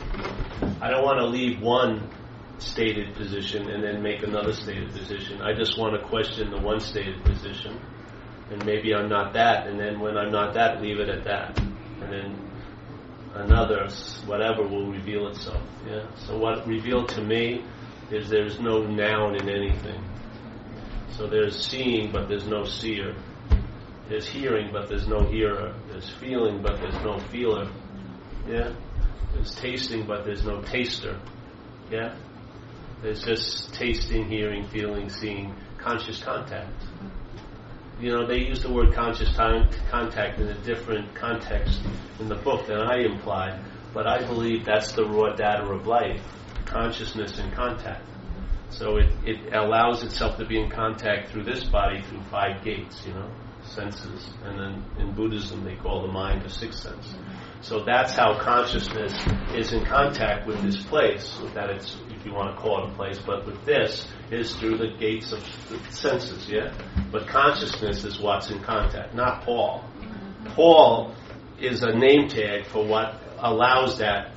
I don't want to leave one stated position and then make another stated position. I just want to question the one stated position, and maybe I'm not that, and then when I'm not that, leave it at that. And then another, whatever, will reveal itself. Yeah. So what revealed to me is there's no noun in anything. So there's seeing, but there's no seer. There's hearing, but there's no hearer. There's feeling, but there's no feeler. Yeah? There's tasting, but there's no taster. Yeah? There's just tasting, hearing, feeling, seeing, conscious contact. They use the word conscious contact in a different context in the book than I imply, but I believe that's the raw data of life. Consciousness and contact. So it allows itself to be in contact through this body through 5 gates, senses. And then in Buddhism they call the mind the 6th sense. So that's how consciousness is in contact with this place, that it's, if you want to call it a place, but with this is through the gates of the senses, yeah? But consciousness is what's in contact, not Paul. Paul is a name tag for what allows that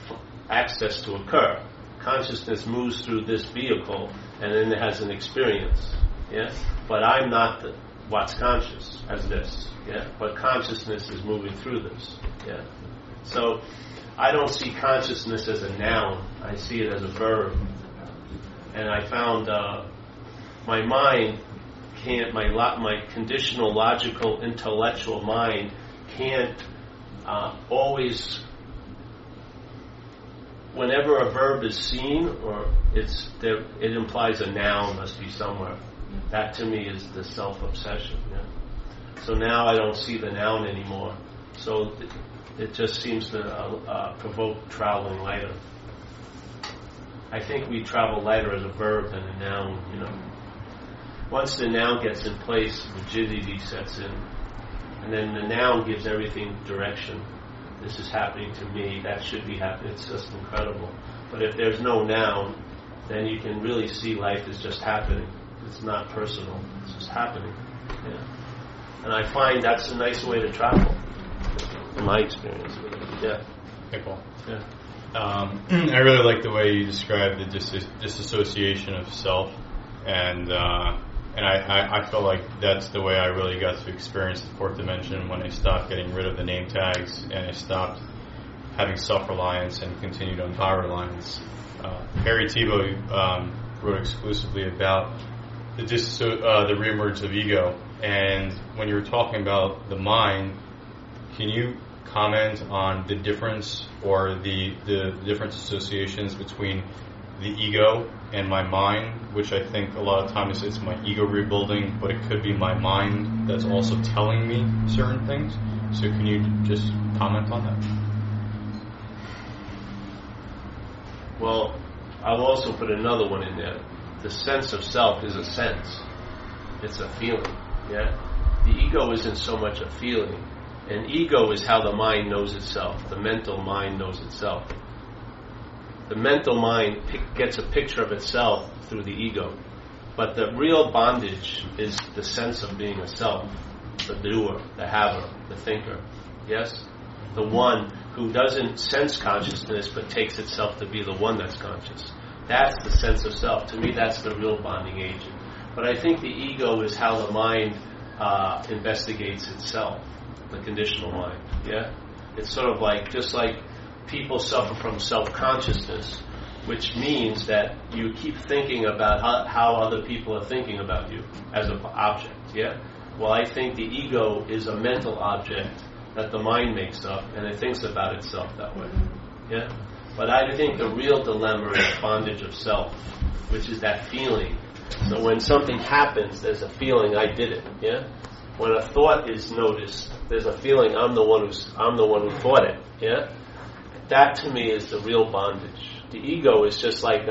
access to occur. Consciousness moves through this vehicle and then it has an experience, yeah? But I'm not what's conscious as this, yeah? But consciousness is moving through this, yeah? So I don't see consciousness as a noun. I see it as a verb. And I found my mind can't, my conditional, logical, intellectual mind can't always. Whenever a verb is seen, or it implies a noun must be somewhere. That to me is the self-obsession. Yeah? So now I don't see the noun anymore. So it just seems to provoke traveling lighter. I think we travel lighter as a verb than a noun. Once the noun gets in place, rigidity sets in, and then the noun gives everything direction. This is happening to me, that should be happening, it's just incredible. But if there's no noun, then you can really see life is just happening. It's not personal, it's just happening. Yeah. And I find that's a nice way to travel, in my experience. Yeah. Hey, Paul. Yeah. I really like the way you describe the disassociation of self, and I feel like that's the way I really got to experience the 4th dimension when I stopped getting rid of the name tags and I stopped having self-reliance and continued on power-reliance. Harry Tiebout wrote exclusively about the reemergence of ego, and when you were talking about the mind, can you comment on the difference or the different associations between the ego and my mind, which I think a lot of times it's my ego rebuilding, but it could be my mind that's also telling me certain things. So can you just comment on that? Well, I'll also put another one in there. The sense of self is a sense. It's a feeling, yeah? The ego isn't so much a feeling. And ego is how the mind knows itself. The mental mind knows itself. The mental mind gets a picture of itself through the ego. But the real bondage is the sense of being a self. The doer, the haver, the thinker. Yes? The one who doesn't sense consciousness but takes itself to be the one that's conscious. That's the sense of self. To me, that's the real bonding agent. But I think the ego is how the mind investigates itself. The conditional mind. Yeah? It's sort of like, just like people suffer from self-consciousness, which means that you keep thinking about how other people are thinking about you as an object. Yeah. Well, I think the ego is a mental object that the mind makes up, and it thinks about itself that way. Yeah. But I think the real dilemma is bondage of self, which is that feeling. So when something happens, there's a feeling I did it. Yeah. When a thought is noticed, there's a feeling I'm the one who thought it. Yeah. That to me is the real bondage. The ego is just like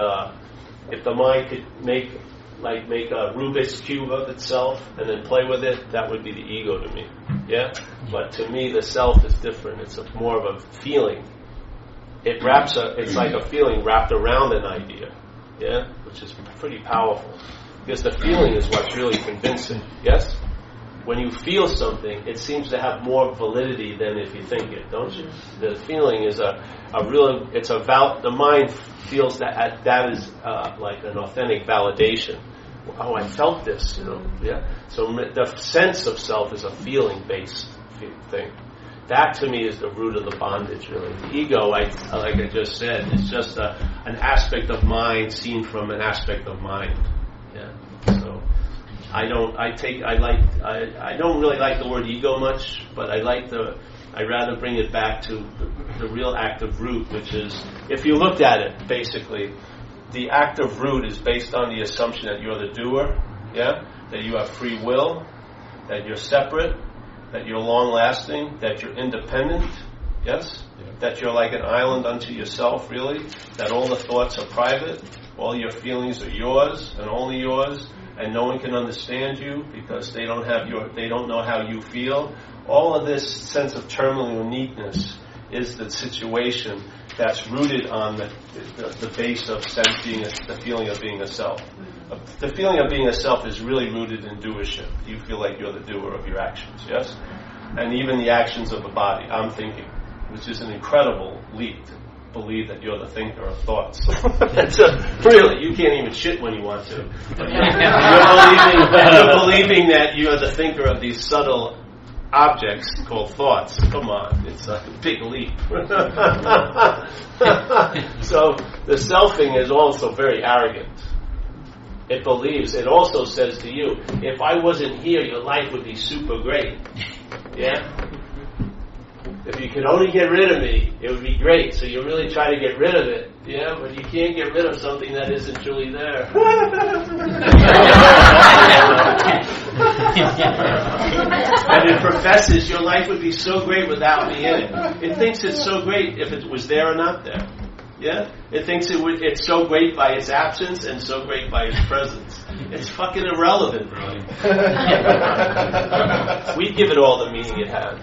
if the mind could make a Rubik's cube of itself and then play with it, that would be the ego to me. Yeah. But to me, the self is different. It's more of a feeling. It's like a feeling wrapped around an idea. Yeah, which is pretty powerful because the feeling is what's really convincing. Yes. When you feel something, it seems to have more validity than if you think it, don't you? The feeling is the mind feels that is like an authentic validation. Oh, I felt this, yeah. So the sense of self is a feeling-based thing. That to me is the root of the bondage, really. The ego, like I just said, is just an aspect of mind seen from an aspect of mind. Yeah. So I don't really like the word ego much, but I rather bring it back to the real active root, which is, if you looked at it, basically, the active root is based on the assumption that you're the doer, yeah, that you have free will, that you're separate, that you're long-lasting, that you're independent, yes, that you're like an island unto yourself, really, that all the thoughts are private, all your feelings are yours and only yours, and no one can understand you because they don't know how you feel. All of this sense of terminal uniqueness is the situation that's rooted on the base of the feeling of being a self. The feeling of being a self is really rooted in doership. You feel like you're the doer of your actions, yes? And even the actions of the body. I'm thinking, which is an incredible leap to believe that you're the thinker of thoughts. Really, you can't even shit when you want to. You're believing that you're the thinker of these subtle objects called thoughts. Come on, it's a big leap. So the selfing is also very arrogant. It believes, it also says to you, if I wasn't here, your life would be super great. Yeah? If you could only get rid of me, it would be great. So you really try to get rid of it. Yeah? But you can't get rid of something that isn't truly there. And it professes your life would be so great without me in it. It thinks it's so great if it was there or not there. Yeah? It thinks it's so great by its absence and so great by its presence. It's fucking irrelevant, really. We give it all the meaning it has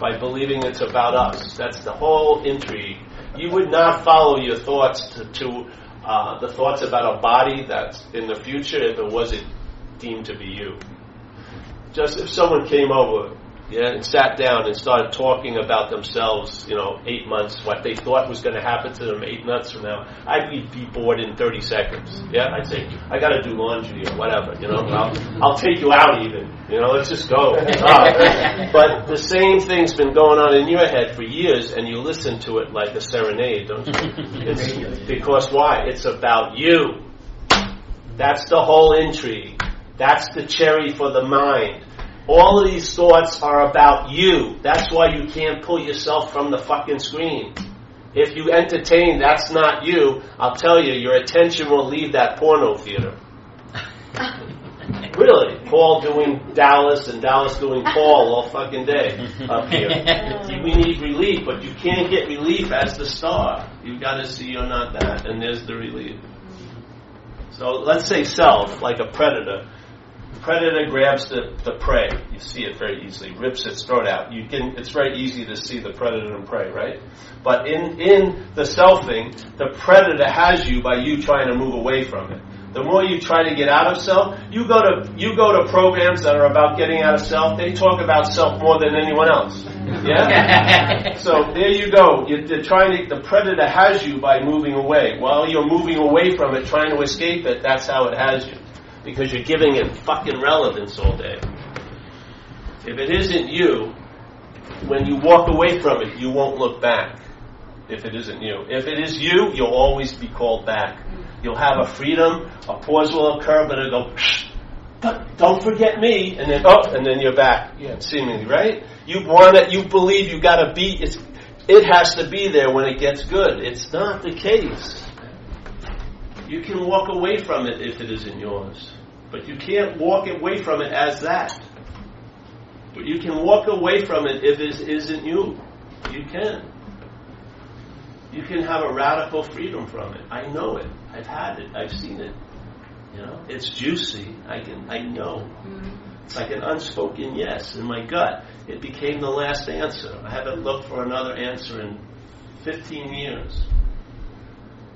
by believing it's about us. That's the whole intrigue. You would not follow your thoughts to the thoughts about a body that's in the future if it wasn't deemed to be you. Just if someone came over, and sat down and started talking about themselves, 8 months, what they thought was going to happen to them 8 months from now, I'd be bored in 30 seconds. Yeah, I'd say, I got to do laundry or whatever, I'll take you out even, let's just go. But the same thing's been going on in your head for years, and you listen to it like a serenade, don't you? It's because why? It's about you. That's the whole intrigue. That's the cherry for the mind. All of these thoughts are about you. That's why you can't pull yourself from the fucking screen. If you entertain that's not you, I'll tell you, your attention will leave that porno theater. Really. Paul doing Dallas and Dallas doing Paul all fucking day up here. We need relief, but you can't get relief as the star. You've got to see you're not that, and there's the relief. So let's say self, like a predator. Predator grabs the prey. You see it very easily. Rips its throat out. It's very easy to see the predator and prey, right? But in the selfing, the predator has you by you trying to move away from it. The more you try to get out of self, you go to programs that are about getting out of self. They talk about self more than anyone else. Yeah. So there you go. The predator has you by moving away. While you're moving away from it, trying to escape it, that's how it has you. Because you're giving it fucking relevance all day. If it isn't you, when you walk away from it, you won't look back. if it isn't you. If it is you, you'll always be called back. You'll have a freedom, a pause will occur, but it'll go, but don't forget me, and then you're back. Yeah, seemingly, right? You want it, you believe you got to be, it has to be there when it gets good. It's not the case. You can walk away from it if it isn't yours. But you can't walk away from it as that. But you can walk away from it if it isn't you. You can. You can have a radical freedom from it. I know it. I've had it. I've seen it. You know, it's juicy. I know. It's like an unspoken yes in my gut. It became the last answer. I haven't looked for another answer in 15 years.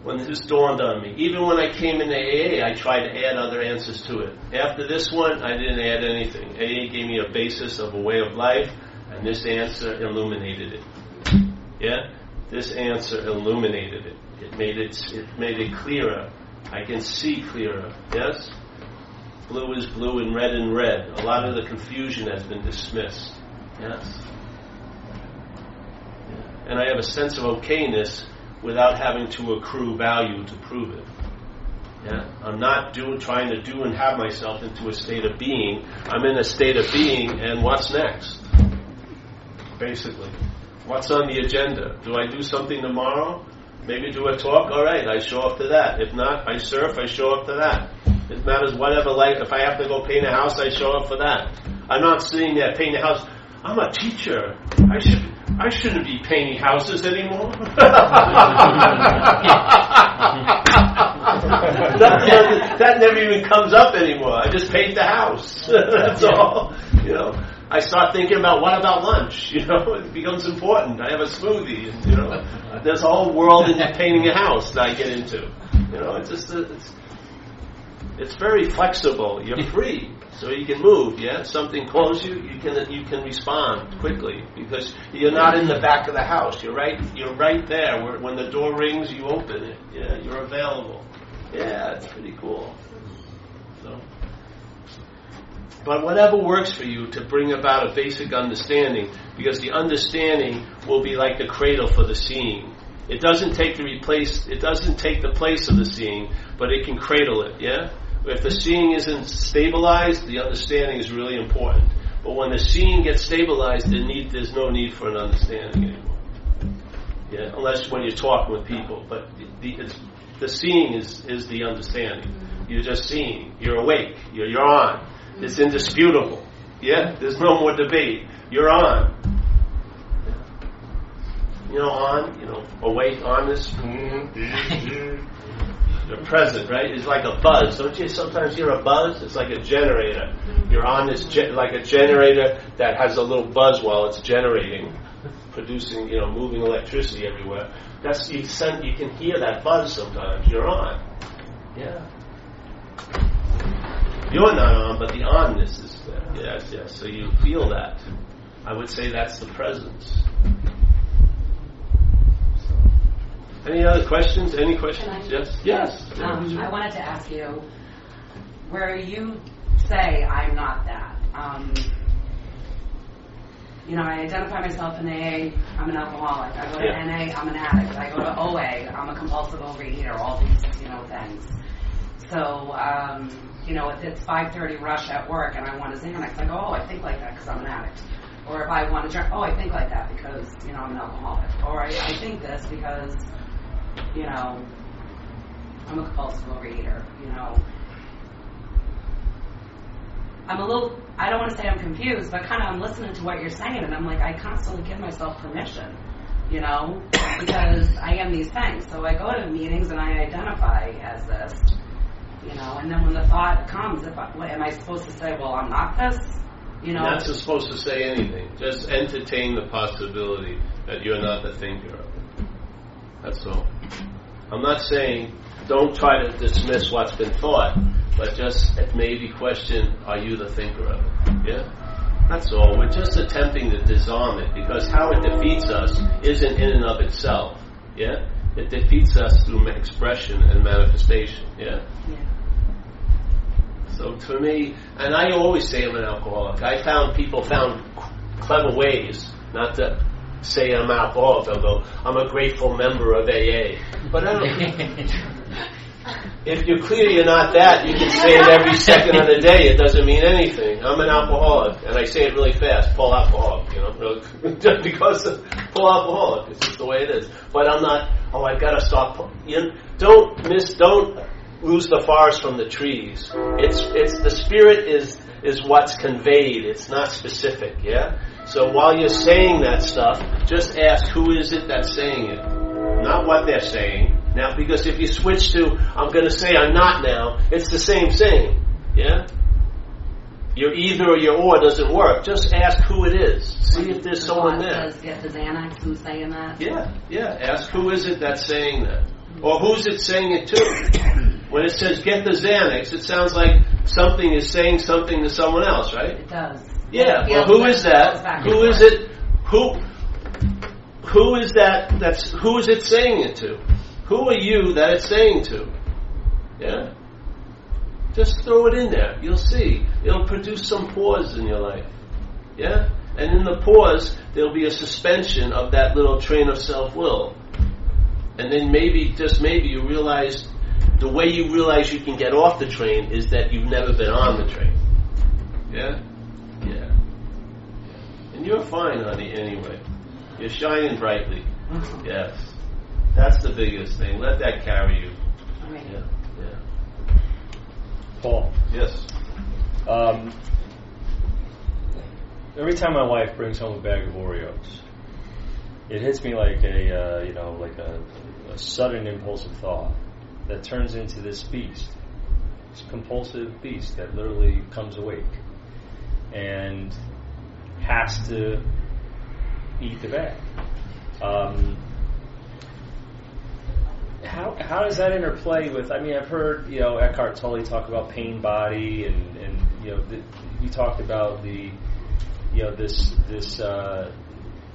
When this dawned on me, even when I came into AA, I tried to add other answers to it. After this one, I didn't add anything. AA gave me a basis of a way of life, and this answer illuminated it. Yeah, this answer illuminated it. It made it clearer. I can see clearer. Yes, blue is blue and red. A lot of the confusion has been dismissed. Yes, yeah. And I have a sense of okayness without having to accrue value to prove it. Yeah? I'm not trying to do and have myself into a state of being. I'm in a state of being, and what's next? Basically. What's on the agenda? Do I do something tomorrow? Maybe do a talk? All right, I show up to that. If not, I surf, I show up to that. It matters whatever, like, if I have to go paint a house, I show up for that. I'm not sitting there painting a house. I'm a teacher. I shouldn't be painting houses anymore. that never even comes up anymore. I just paint the house. That's all. You know, I start thinking about what about lunch. You know, it becomes important. I have a smoothie. And, you know, there's a whole world in painting a house that I get into. You know, it's very flexible. You're free. So you can move, yeah? Something calls you, you can respond quickly because you're not in the back of the house. You're right there. When the door rings, you open it. Yeah, you're available. Yeah, it's pretty cool. So, but whatever works for you to bring about a basic understanding, because the understanding will be like the cradle for the seeing. It doesn't take the place of the seeing, but it can cradle it, yeah? If the seeing isn't stabilized, the understanding is really important. But when the seeing gets stabilized, there's no need for an understanding anymore. Yeah, unless when you're talking with people. But the seeing is the understanding. You're just seeing. You're awake. You're on. It's indisputable. Yeah, there's no more debate. You're on. You know, on. You know, awake, honest. You're present, right? It's like a buzz. Don't you sometimes hear a buzz? It's like a generator. You're on this, like a generator that has a little buzz while it's generating, producing, moving electricity everywhere. You can hear that buzz sometimes. You're on. Yeah. You're not on, but the onness is there. Yes. So you feel that. I would say that's the presence. Any other questions? Any questions? Yes. I wanted to ask you, where you say I'm not that. I identify myself in AA. I'm an alcoholic. I go to NA. I'm an addict. I go to OA. I'm a compulsive overeater. All these, things. So, if it's 5:30 rush at work and I want to Xanax, I go, I think like that because I'm an addict. Or if I want to drink, I think like that because I'm an alcoholic. Or I think this because I'm a compulsive overeater, I don't want to say I'm confused, but kind of I'm listening to what you're saying, and I'm like, I constantly give myself permission, because I am these things. So I go to meetings and I identify as this, and then when the thought comes, am I supposed to say, well, I'm not this? You're not supposed to say anything. Just entertain the possibility that you're not the thinker of it. That's all. I'm not saying don't try to dismiss what's been thought, but just maybe question, are you the thinker of it? Yeah? That's all. We're just attempting to disarm it, because how it defeats us isn't in and of itself. Yeah? It defeats us through expression and manifestation. Yeah? So to me, and I always say I'm an alcoholic. People found clever ways not to say I'm alcoholic. They'll go, I'm a grateful member of AA. But I don't. If you're clear you're not that, you can say it every second of the day. It doesn't mean anything. I'm an alcoholic, and I say it really fast. Full alcoholic, just because full alcoholic. It's just the way it is. But I'm not. Oh, I've got to stop. Don't lose the forest from the trees. It's the spirit is what's conveyed. It's not specific. Yeah. So while you're saying that stuff, just ask who is it that's saying it, not what they're saying. Now, because if you switch to, I'm going to say I'm not now, it's the same saying. Yeah? Your either or your or doesn't work. Just ask who it is. See if there's someone there. Says, get the Xanax, who's saying that? Yeah. Ask who is it that's saying that. Or who's it saying it to? When it says get the Xanax, it sounds like something is saying something to someone else, right? It does. Yeah, well, who is that? Who is it? Who is that? Who is it saying it to? Who are you that it's saying to? Yeah? Just throw it in there. You'll see. It'll produce some pause in your life. Yeah? And in the pause, there'll be a suspension of that little train of self-will. And then maybe, just maybe, you realize, the way you realize you can get off the train is that you've never been on the train. Yeah? Yeah. And you're fine, honey, anyway. You're shining brightly. Yes. That's the biggest thing. Let that carry you. Right. Yeah. Paul, Yes. every time my wife brings home a bag of Oreos, it hits me like a sudden impulsive thought that turns into this beast, this compulsive beast that literally comes awake and has to eat the bag. How does that interplay with? I mean, I've heard Eckhart Tolle talk about pain body, and you talked about the this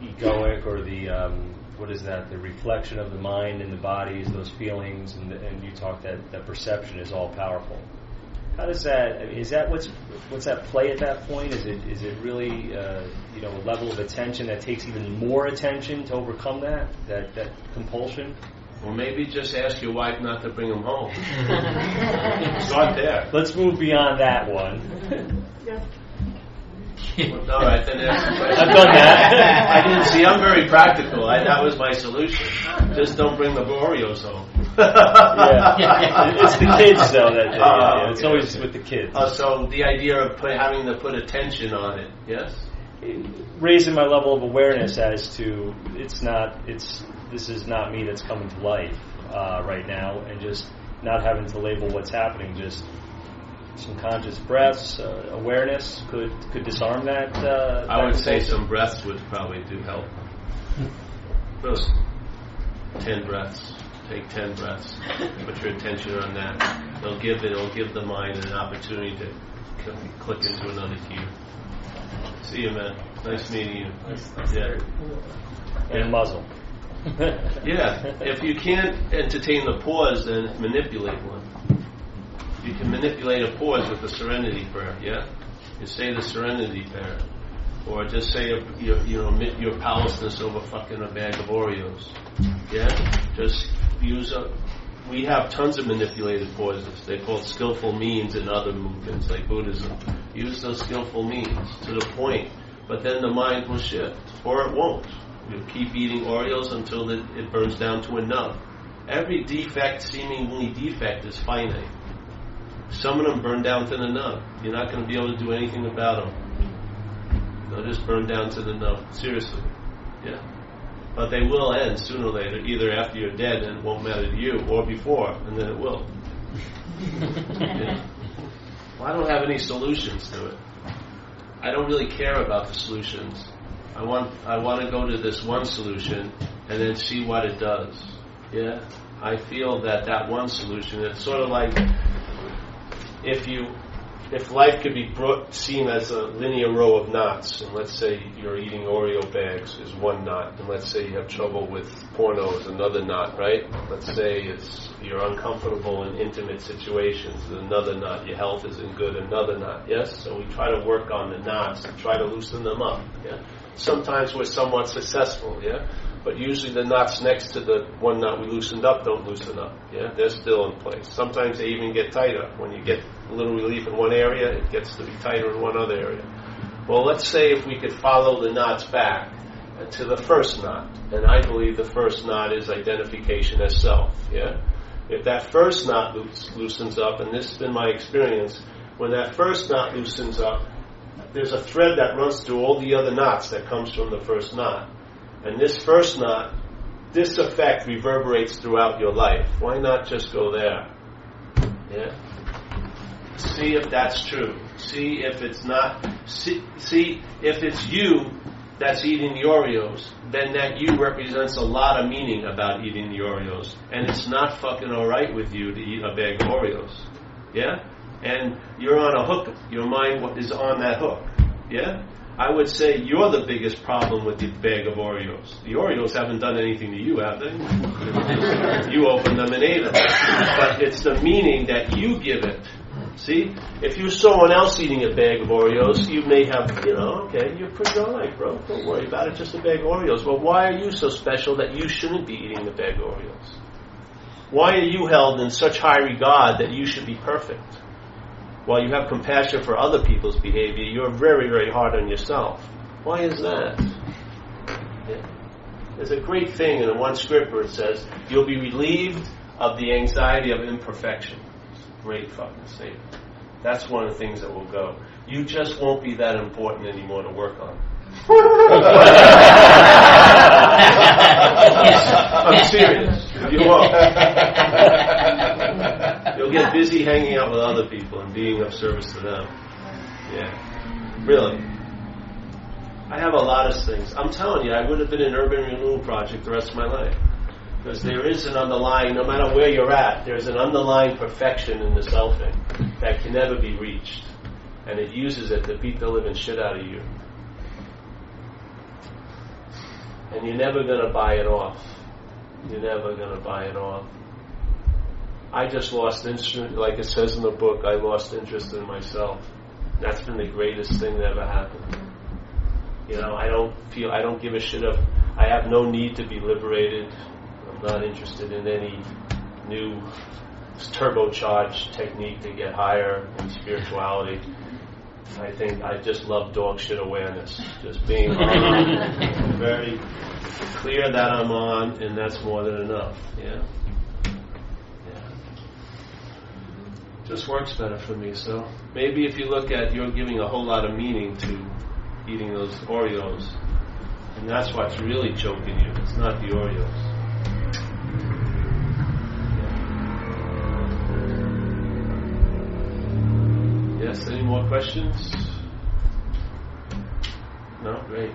egoic, or the what is that? The reflection of the mind and the bodies, those feelings, and you talked that perception is all powerful. How does that? I mean, is that what's that play at that point? Is it really a level of attention that takes even more attention to overcome that compulsion? Well, maybe just ask your wife not to bring them home. Start there. Let's move beyond that one. All right, then ask the question. I've done that. I didn't see. I'm very practical. That was my solution. Just don't bring the Oreos home. Yeah, it's the kids though that it's okay, always okay. with the kids. So the idea of having to put attention on it, yes? Raising my level of awareness as to this is not me that's coming to life right now, and just not having to label what's happening. Just some conscious breaths, awareness could disarm that. I would say some breaths would probably do help. Those 10 breaths. Take 10 breaths. Put your attention on that. It'll give the mind an opportunity to click into another key. See you, man. Nice meeting you. Yeah. And muzzle. Yeah. If you can't entertain the pause, then manipulate one. You can manipulate a pause with the serenity prayer. Yeah. You say the serenity prayer, or just say admit your powerlessness over fucking a bag of Oreos. Yeah. Just use we have tons of manipulated pauses. They're called skillful means in other movements like Buddhism. Use those skillful means to the point, but then the mind will shift, or it won't. You'll keep eating Oreos until it burns down to a nub. Every seemingly defect is finite. Some of them burn down to the nub. You're not going to be able to do anything about them. They'll just burn down to the nub. Seriously. Yeah. But they will end sooner or later, either after you're dead and it won't matter to you, or before, and then it will. Yeah. Well, I don't have any solutions to it. I don't really care about the solutions. I want to go to this one solution and then see what it does. Yeah? I feel that one solution, it's sort of like if life could be seen as a linear row of knots, and let's say you're eating Oreo bags is one knot, and let's say you have trouble with porno is another knot, right? Let's say you're uncomfortable in intimate situations, another knot. Your health isn't good, another knot. Yes, so we try to work on the knots and try to loosen them up. Yeah, Sometimes we're somewhat successful, yeah? But usually the knots next to the one knot we loosened up don't loosen up, yeah? They're still in place. Sometimes they even get tighter. When you get a little relief in one area, it gets to be tighter in one other area. Well, let's say if we could follow the knots back to the first knot, and I believe the first knot is identification as self, yeah? If that first knot loosens up, and this has been my experience, when that first knot loosens up, there's a thread that runs through all the other knots that comes from the first knot. And this first knot, this effect reverberates throughout your life. Why not just go there? Yeah? See if that's true. See if it's not. See if it's you that's eating the Oreos, then that you represents a lot of meaning about eating the Oreos. And it's not fucking alright with you to eat a bag of Oreos. Yeah? And you're on a hook. Your mind is on that hook. Yeah? I would say you're the biggest problem with the bag of Oreos. The Oreos haven't done anything to you, have they? You opened them and ate them. But it's the meaning that you give it. See? If you saw someone else eating a bag of Oreos, you may have, okay, you're pretty alright, bro. Don't worry about it, just a bag of Oreos. But why are you so special that you shouldn't be eating a bag of Oreos? Why are you held in such high regard that you should be perfect? While you have compassion for other people's behavior, you're very, very hard on yourself. Why is that? Yeah. There's a great thing in one script where it says, you'll be relieved of the anxiety of imperfection. Great fucking statement. That's one of the things that will go. You just won't be that important anymore to work on. I'm serious. You won't. You'll get busy hanging out with other people and being of service to them. Yeah. Really. I have a lot of things. I'm telling you, I would have been in Urban Renewal Project the rest of my life. Because there is an underlying, no matter where you're at, there's an underlying perfection in the selfing that can never be reached. And it uses it to beat the living shit out of you. And you're never going to buy it off. You're never going to buy it off. I just lost interest, like it says in the book, I lost interest in myself. That's been the greatest thing that ever happened. I don't give a shit of, I have no need to be liberated. I'm not interested in any new turbocharged technique to get higher in spirituality. I think I just love dog shit awareness. Just being on, very clear that I'm on, and that's more than enough. Yeah. Just works better for me. So maybe if you look at, you're giving a whole lot of meaning to eating those Oreos, and that's what's really choking you. It's not the Oreos. Yes, any more questions? No? Great.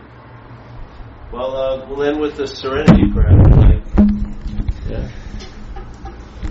Well, we'll end with the serenity prayer. Yeah.